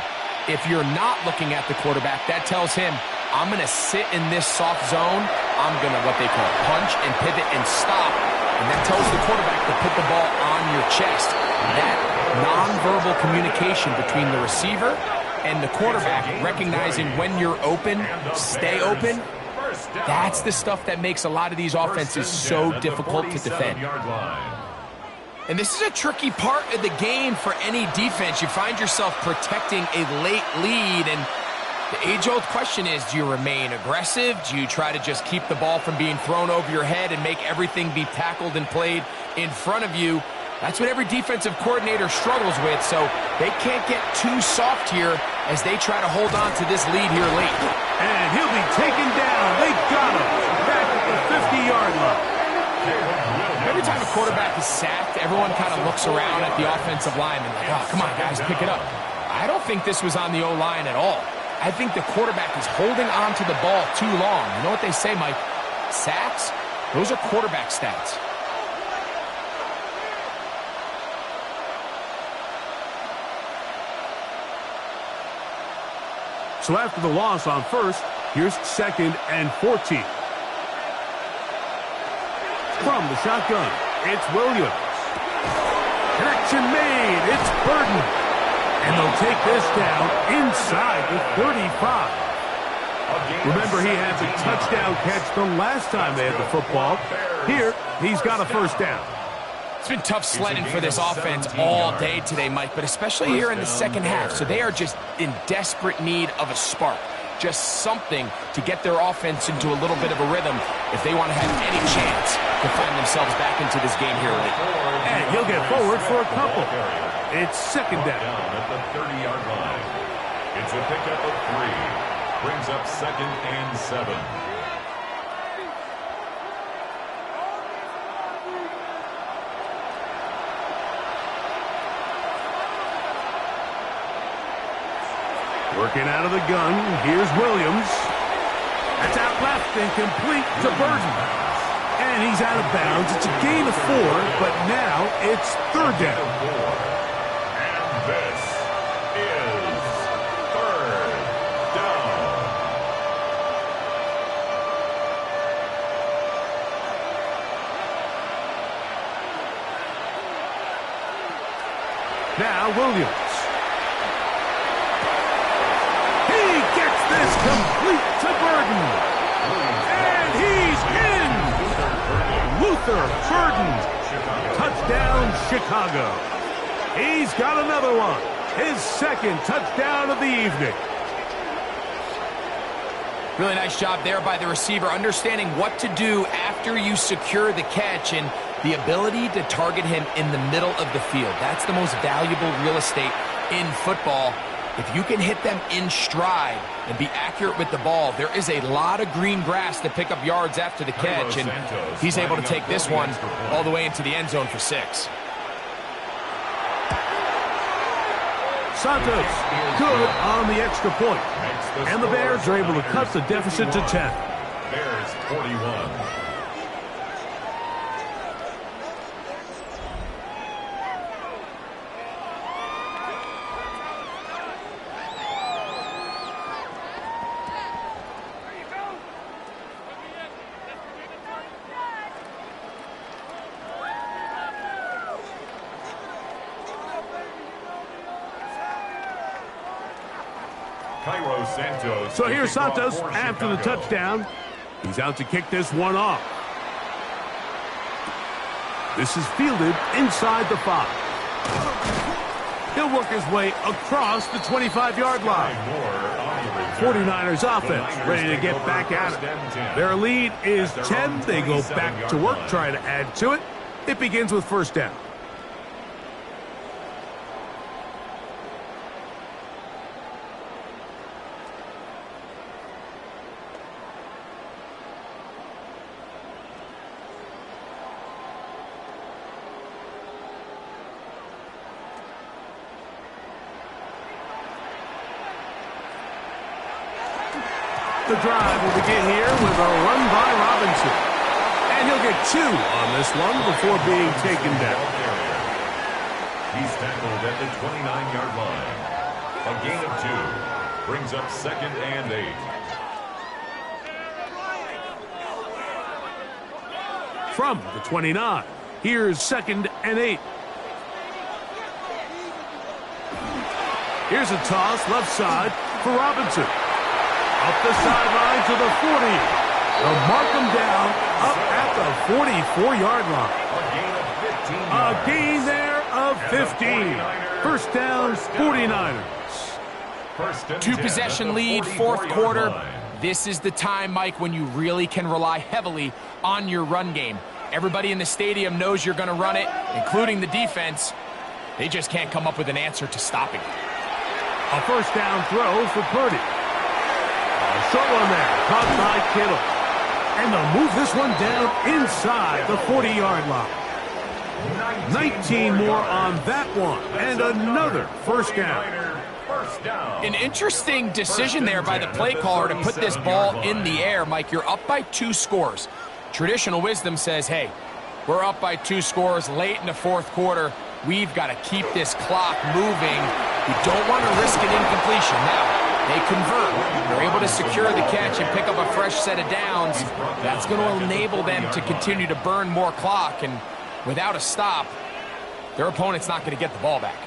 If you're not looking at the quarterback, that tells him, I'm going to sit in this soft zone. I'm going to, what they call, punch and pivot and stop. And that tells the quarterback to put the ball on your chest. That nonverbal communication between the receiver and the quarterback, recognizing when you're open, stay open, that's the stuff that makes a lot of these offenses so difficult to defend. And this is a tricky part of the game for any defense. You find yourself protecting a late lead, and the age-old question is, do you remain aggressive? Do you try to just keep the ball from being thrown over your head and make everything be tackled and played in front of you? That's what every defensive coordinator struggles with, so they can't get too soft here as they try to hold on to this lead here late. And he'll be taken down. They got him back at the 50-yard line. Every time a quarterback is sacked, everyone kind of looks around at the offensive line and like, oh, come on, guys, pick it up. I don't think this was on the O-line at all. I think the quarterback is holding on to the ball too long. You know what they say, Mike? Sacks, those are quarterback stats. So after the loss on 1st, here's 2nd and 14. From the shotgun, it's Williams. Connection made. It's Burton. And they'll take this down inside the 35. Remember, he had the touchdown catch the last time they had the football. Here, he's got a 1st down. It's been tough sledding for this offense all day today, Mike, but especially here in the second half. So they are just in desperate need of a spark. Just something to get their offense into a little bit of a rhythm if they want to have any chance to find themselves back into this game here late. And he'll get forward for a couple. It's 2nd down. At the 30-yard line. It's a pickup of 3. Brings up 2nd and 7. Working out of the gun, here's Williams. That's out left and complete to Burton. And he's out of bounds. It's a gain of 4, but now it's 3rd down. And this is 3rd down. Now Williams. This complete to Burton. And he's in. Luther Burton. Touchdown, Chicago. He's got another one. His 2nd touchdown of the evening. Really nice job there by the receiver, understanding what to do after you secure the catch and the ability to target him in the middle of the field. That's the most valuable real estate in football. If you can hit them in stride and be accurate with the ball, there is a lot of green grass to pick up yards after the catch, and he's able to take this one all the way into the end zone for 6. Santos, good on the extra point. And the Bears are able to cut the deficit to 10. Bears 41. So here's Santos after the touchdown. He's out to kick this one off. This is fielded inside the 5. He'll work his way across the 25-yard line. 49ers offense ready to get back at it. Their lead is 10. They go back to work, try to add to it. It begins with 1st down. The drive will begin here with a run by Robinson. And he'll get 2 on this one before being taken down. He's tackled at the 29-yard line. A gain of 2. Brings up 2nd and 8. From the 29, here's 2nd and 8. Here's a toss left side for Robinson. Up the sideline to the 40. They'll mark him down up at the 44-yard line. A gain there of 15. 1st down, 49ers. 2-possession lead, 4th quarter. This is the time, Mike, when you really can rely heavily on your run game. Everybody in the stadium knows you're going to run it, including the defense. They just can't come up with an answer to stopping it. A 1st down throw for Purdy. Short one there, caught by Kittle. And they'll move this one down inside the 40-yard line. 19 more on that one, and another 1st down. An interesting decision there by the play caller to put this ball in the air. Mike, you're up by 2 scores. Traditional wisdom says, hey, we're up by 2 scores late in the 4th quarter. We've got to keep this clock moving. We don't want to risk an incompletion. Now, they convert. They're able to secure the catch and pick up a fresh set of downs. That's going to enable them to continue to burn more clock. And without a stop, their opponent's not going to get the ball back.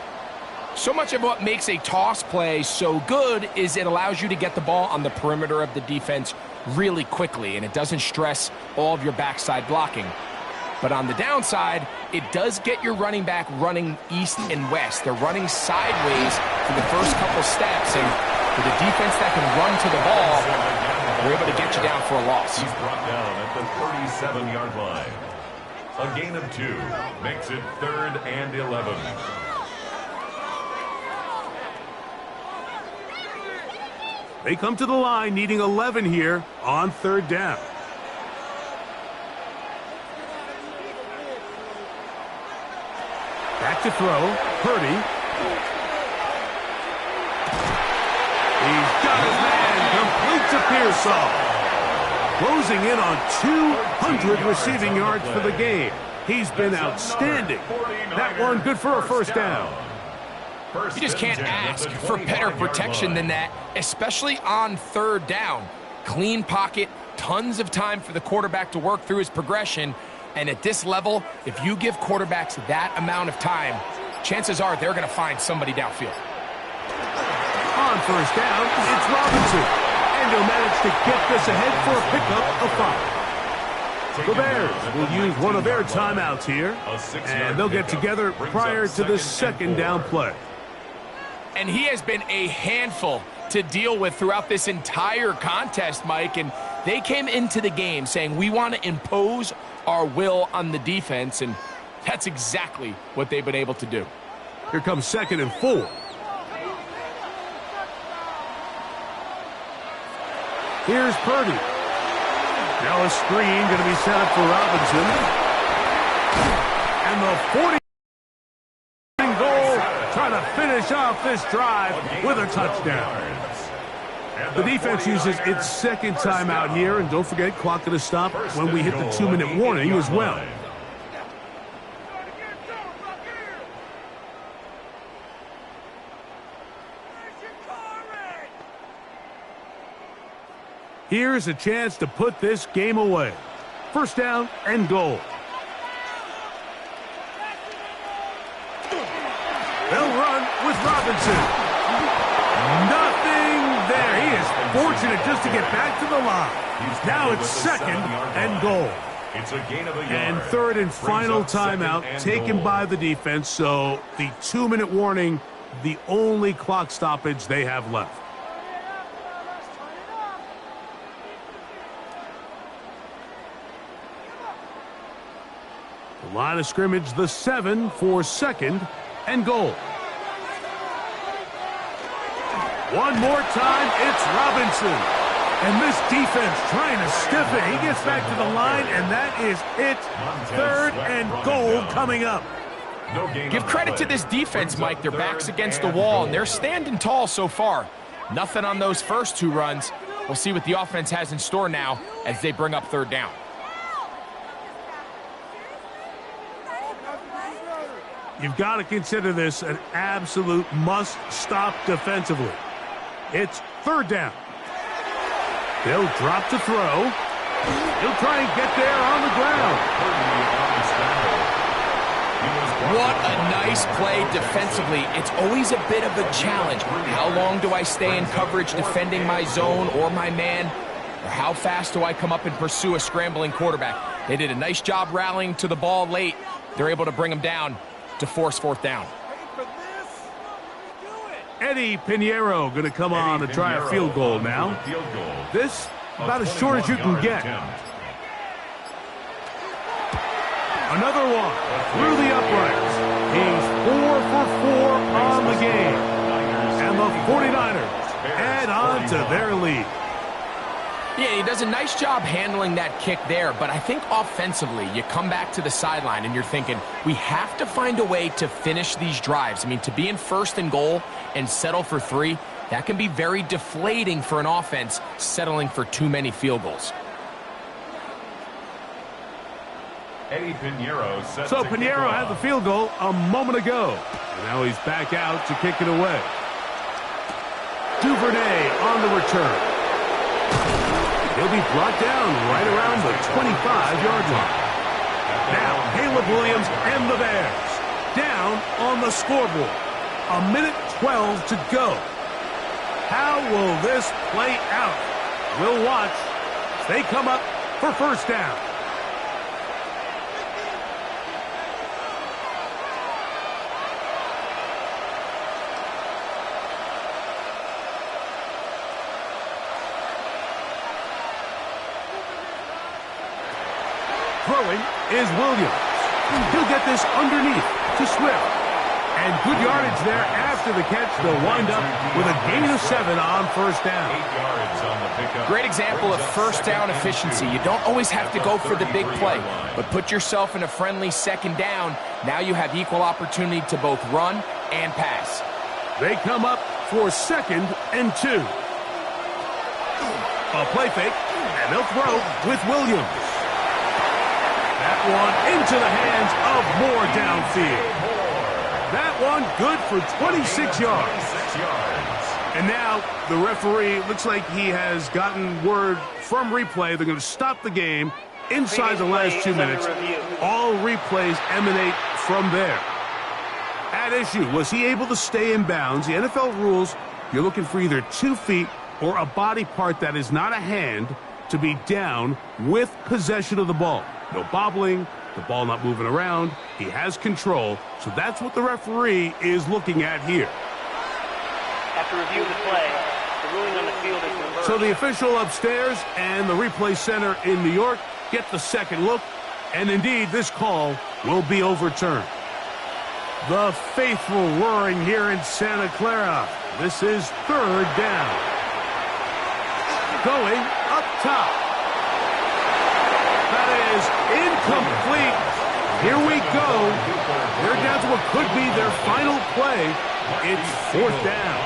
So much of what makes a toss play so good is it allows you to get the ball on the perimeter of the defense really quickly, and it doesn't stress all of your backside blocking. But on the downside, it does get your running back running east and west. They're running sideways for the first couple steps, and for the defense that can run to the ball, they're able to get you down for a loss. He's brought down at the 37-yard line. A gain of 2 makes it 3rd and 11. They come to the line needing 11 here on third down. Back to throw. Purdy. He's got his man. Complete to Pearsall. Closing in on 200 receiving yards for the game. He's been outstanding. That one good for a first down. You just can't ask for better protection than that, especially on third down. Clean pocket, tons of time for the quarterback to work through his progression. And at this level, if you give quarterbacks that amount of time, chances are they're going to find somebody downfield. On first down, it's Robinson. And he'll manage to get this ahead for a pickup of 5. The Bears will use one of their timeouts here, and they'll get together prior to the second down play. And he has been a handful to deal with throughout this entire contest, Mike, and they came into the game saying we want to impose our will on the defense, and that's exactly what they've been able to do. Here comes 2nd and 4. Here's Purdy. Now a screen going to be set up for Robinson. And the 40 goal, trying to finish off this drive with a touchdown. The defense uses its second timeout here, and don't forget, clock going to stop when we hit the 2-minute warning as well. Here's a chance to put this game away. First down and goal. They'll run with Robinson. Nothing there. He is fortunate just to get back to the line. Now it's 2nd and goal. It's a gain of a yard. And third and final timeout taken by the defense, so the 2-minute warning, the only clock stoppage they have left. The line of scrimmage, the 7 for 2nd and goal. One more time, it's Robinson. And this defense trying to stiff it. He gets back to the line, and that is it. 3rd and goal coming up. Give credit to this defense, Mike. Their back's against the wall, and they're standing tall so far. Nothing on those first 2 runs. We'll see what the offense has in store now as they bring up 3rd down. You've got to consider this an absolute must-stop defensively. It's 3rd down. They'll drop to throw. He'll try and get there on the ground. What a nice play defensively. It's always a bit of a challenge. How long do I stay in coverage defending my zone or my man? Or how fast do I come up and pursue a scrambling quarterback? They did a nice job rallying to the ball late. They're able to bring him down to force 4th down. Eddie Pinheiro going to come on to try a field goal now. This about as short as you can get. Another one through the uprights. He's 4 for 4 on the game. And the 49ers add on to their lead. Yeah, he does a nice job handling that kick there, but I think offensively, you come back to the sideline and you're thinking, we have to find a way to finish these drives. I mean, to be in 1st and goal and settle for 3, that can be very deflating for an offense settling for too many field goals. Eddie Pinheiro so Pinheiro had the field goal a moment ago. And now he's back out to kick it away. Duvernay on the return. He'll be brought down right around the 25-yard line. Now, Caleb Williams and the Bears down on the scoreboard. 1:12 to go. How will this play out? We'll watch. They come up for first down. Throwing is Williams. He'll get this underneath to Swift. And good yardage there after after the catch, they'll wind up with a gain of 7 on first down. 8 yards on the pickup. Great example of first down efficiency. You don't always have to go for the big play, but put yourself in a friendly second down. Now you have equal opportunity to both run and pass. They come up for 2nd and 2. A play fake, and they'll throw with Williams. That one into the hands of Moore downfield. That one good for 26 yards. And now the referee looks like he has gotten word from replay. They're going to stop the game inside the last 2 minutes. All replays emanate from there. At issue, was he able to stay in bounds? The NFL rules, you're looking for either 2 feet or a body part that is not a hand to be down with possession of the ball. No bobbling, the ball not moving around. He has control, so that's what the referee is looking at here. After reviewing the play, the ruling on the field is reversed. So the official upstairs and the replay center in New York get the second look, and indeed this call will be overturned. The faithful roaring here in Santa Clara. This is 3rd down. Going up top. That is incomplete. Here we go. They're down to what could be their final play. It's 4th down.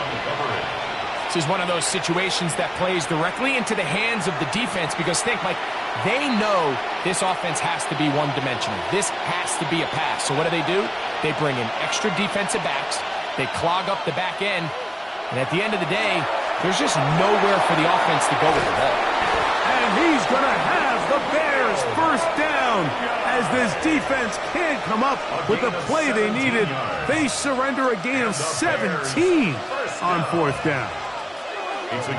This is one of those situations that plays directly into the hands of the defense because think, Mike, they know this offense has to be one-dimensional. This has to be a pass. So what do? They bring in extra defensive backs. They clog up the back end. And at the end of the day, there's just nowhere for the offense to go with the ball. And he's going to have the Bears first down as this defense can't come up with the play they needed. They surrender a gain of 17 on 4th down.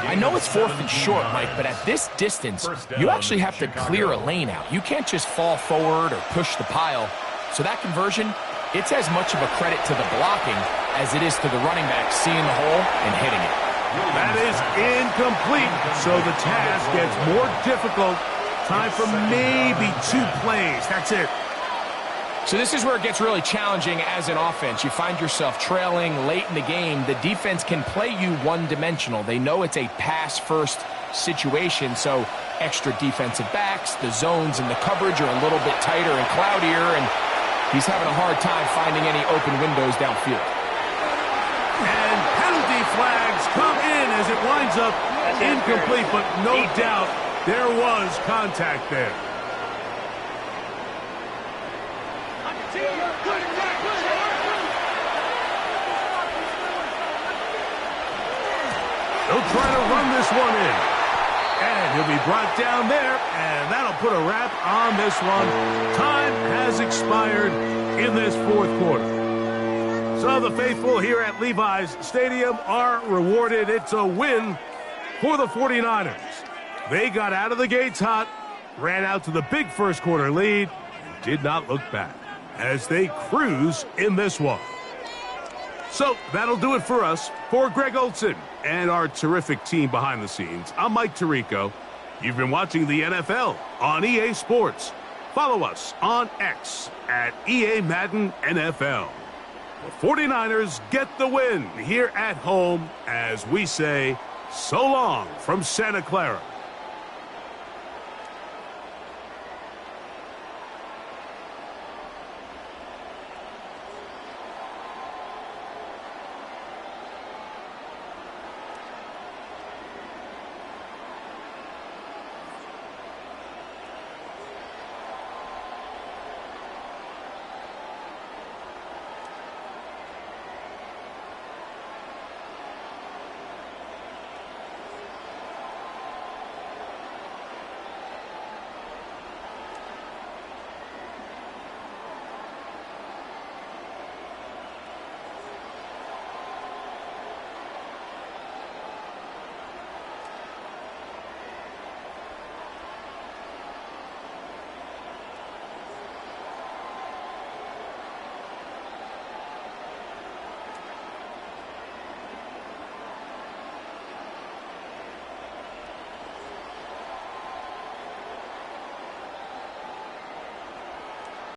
I know it's 4th and short, Mike, but at this distance, you actually have to clear a lane out. You can't just fall forward or push the pile. So that conversion, it's as much of a credit to the blocking as it is to the running back seeing the hole and hitting it. That is incomplete, so the task gets more difficult. Time for maybe 2 plays. That's it. So this is where it gets really challenging as an offense. You find yourself trailing late in the game. The defense can play you one-dimensional. They know it's a pass-first situation, so extra defensive backs, the zones and the coverage are a little bit tighter and cloudier, and he's having a hard time finding any open windows downfield. And penalty flags come in as it winds up incomplete, but no doubt there was contact there. They'll try to run this one in. And he'll be brought down there, and that'll put a wrap on this one. Time has expired in this 4th quarter. So the faithful here at Levi's Stadium are rewarded. It's a win for the 49ers. They got out of the gates hot, ran out to the big first quarter lead, and did not look back as they cruise in this one. So that'll do it for us. For Greg Olson and our terrific team behind the scenes, I'm Mike Tirico. You've been watching the NFL on EA Sports. Follow us on X at EA Madden NFL. The 49ers get the win here at home as we say so long from Santa Clara.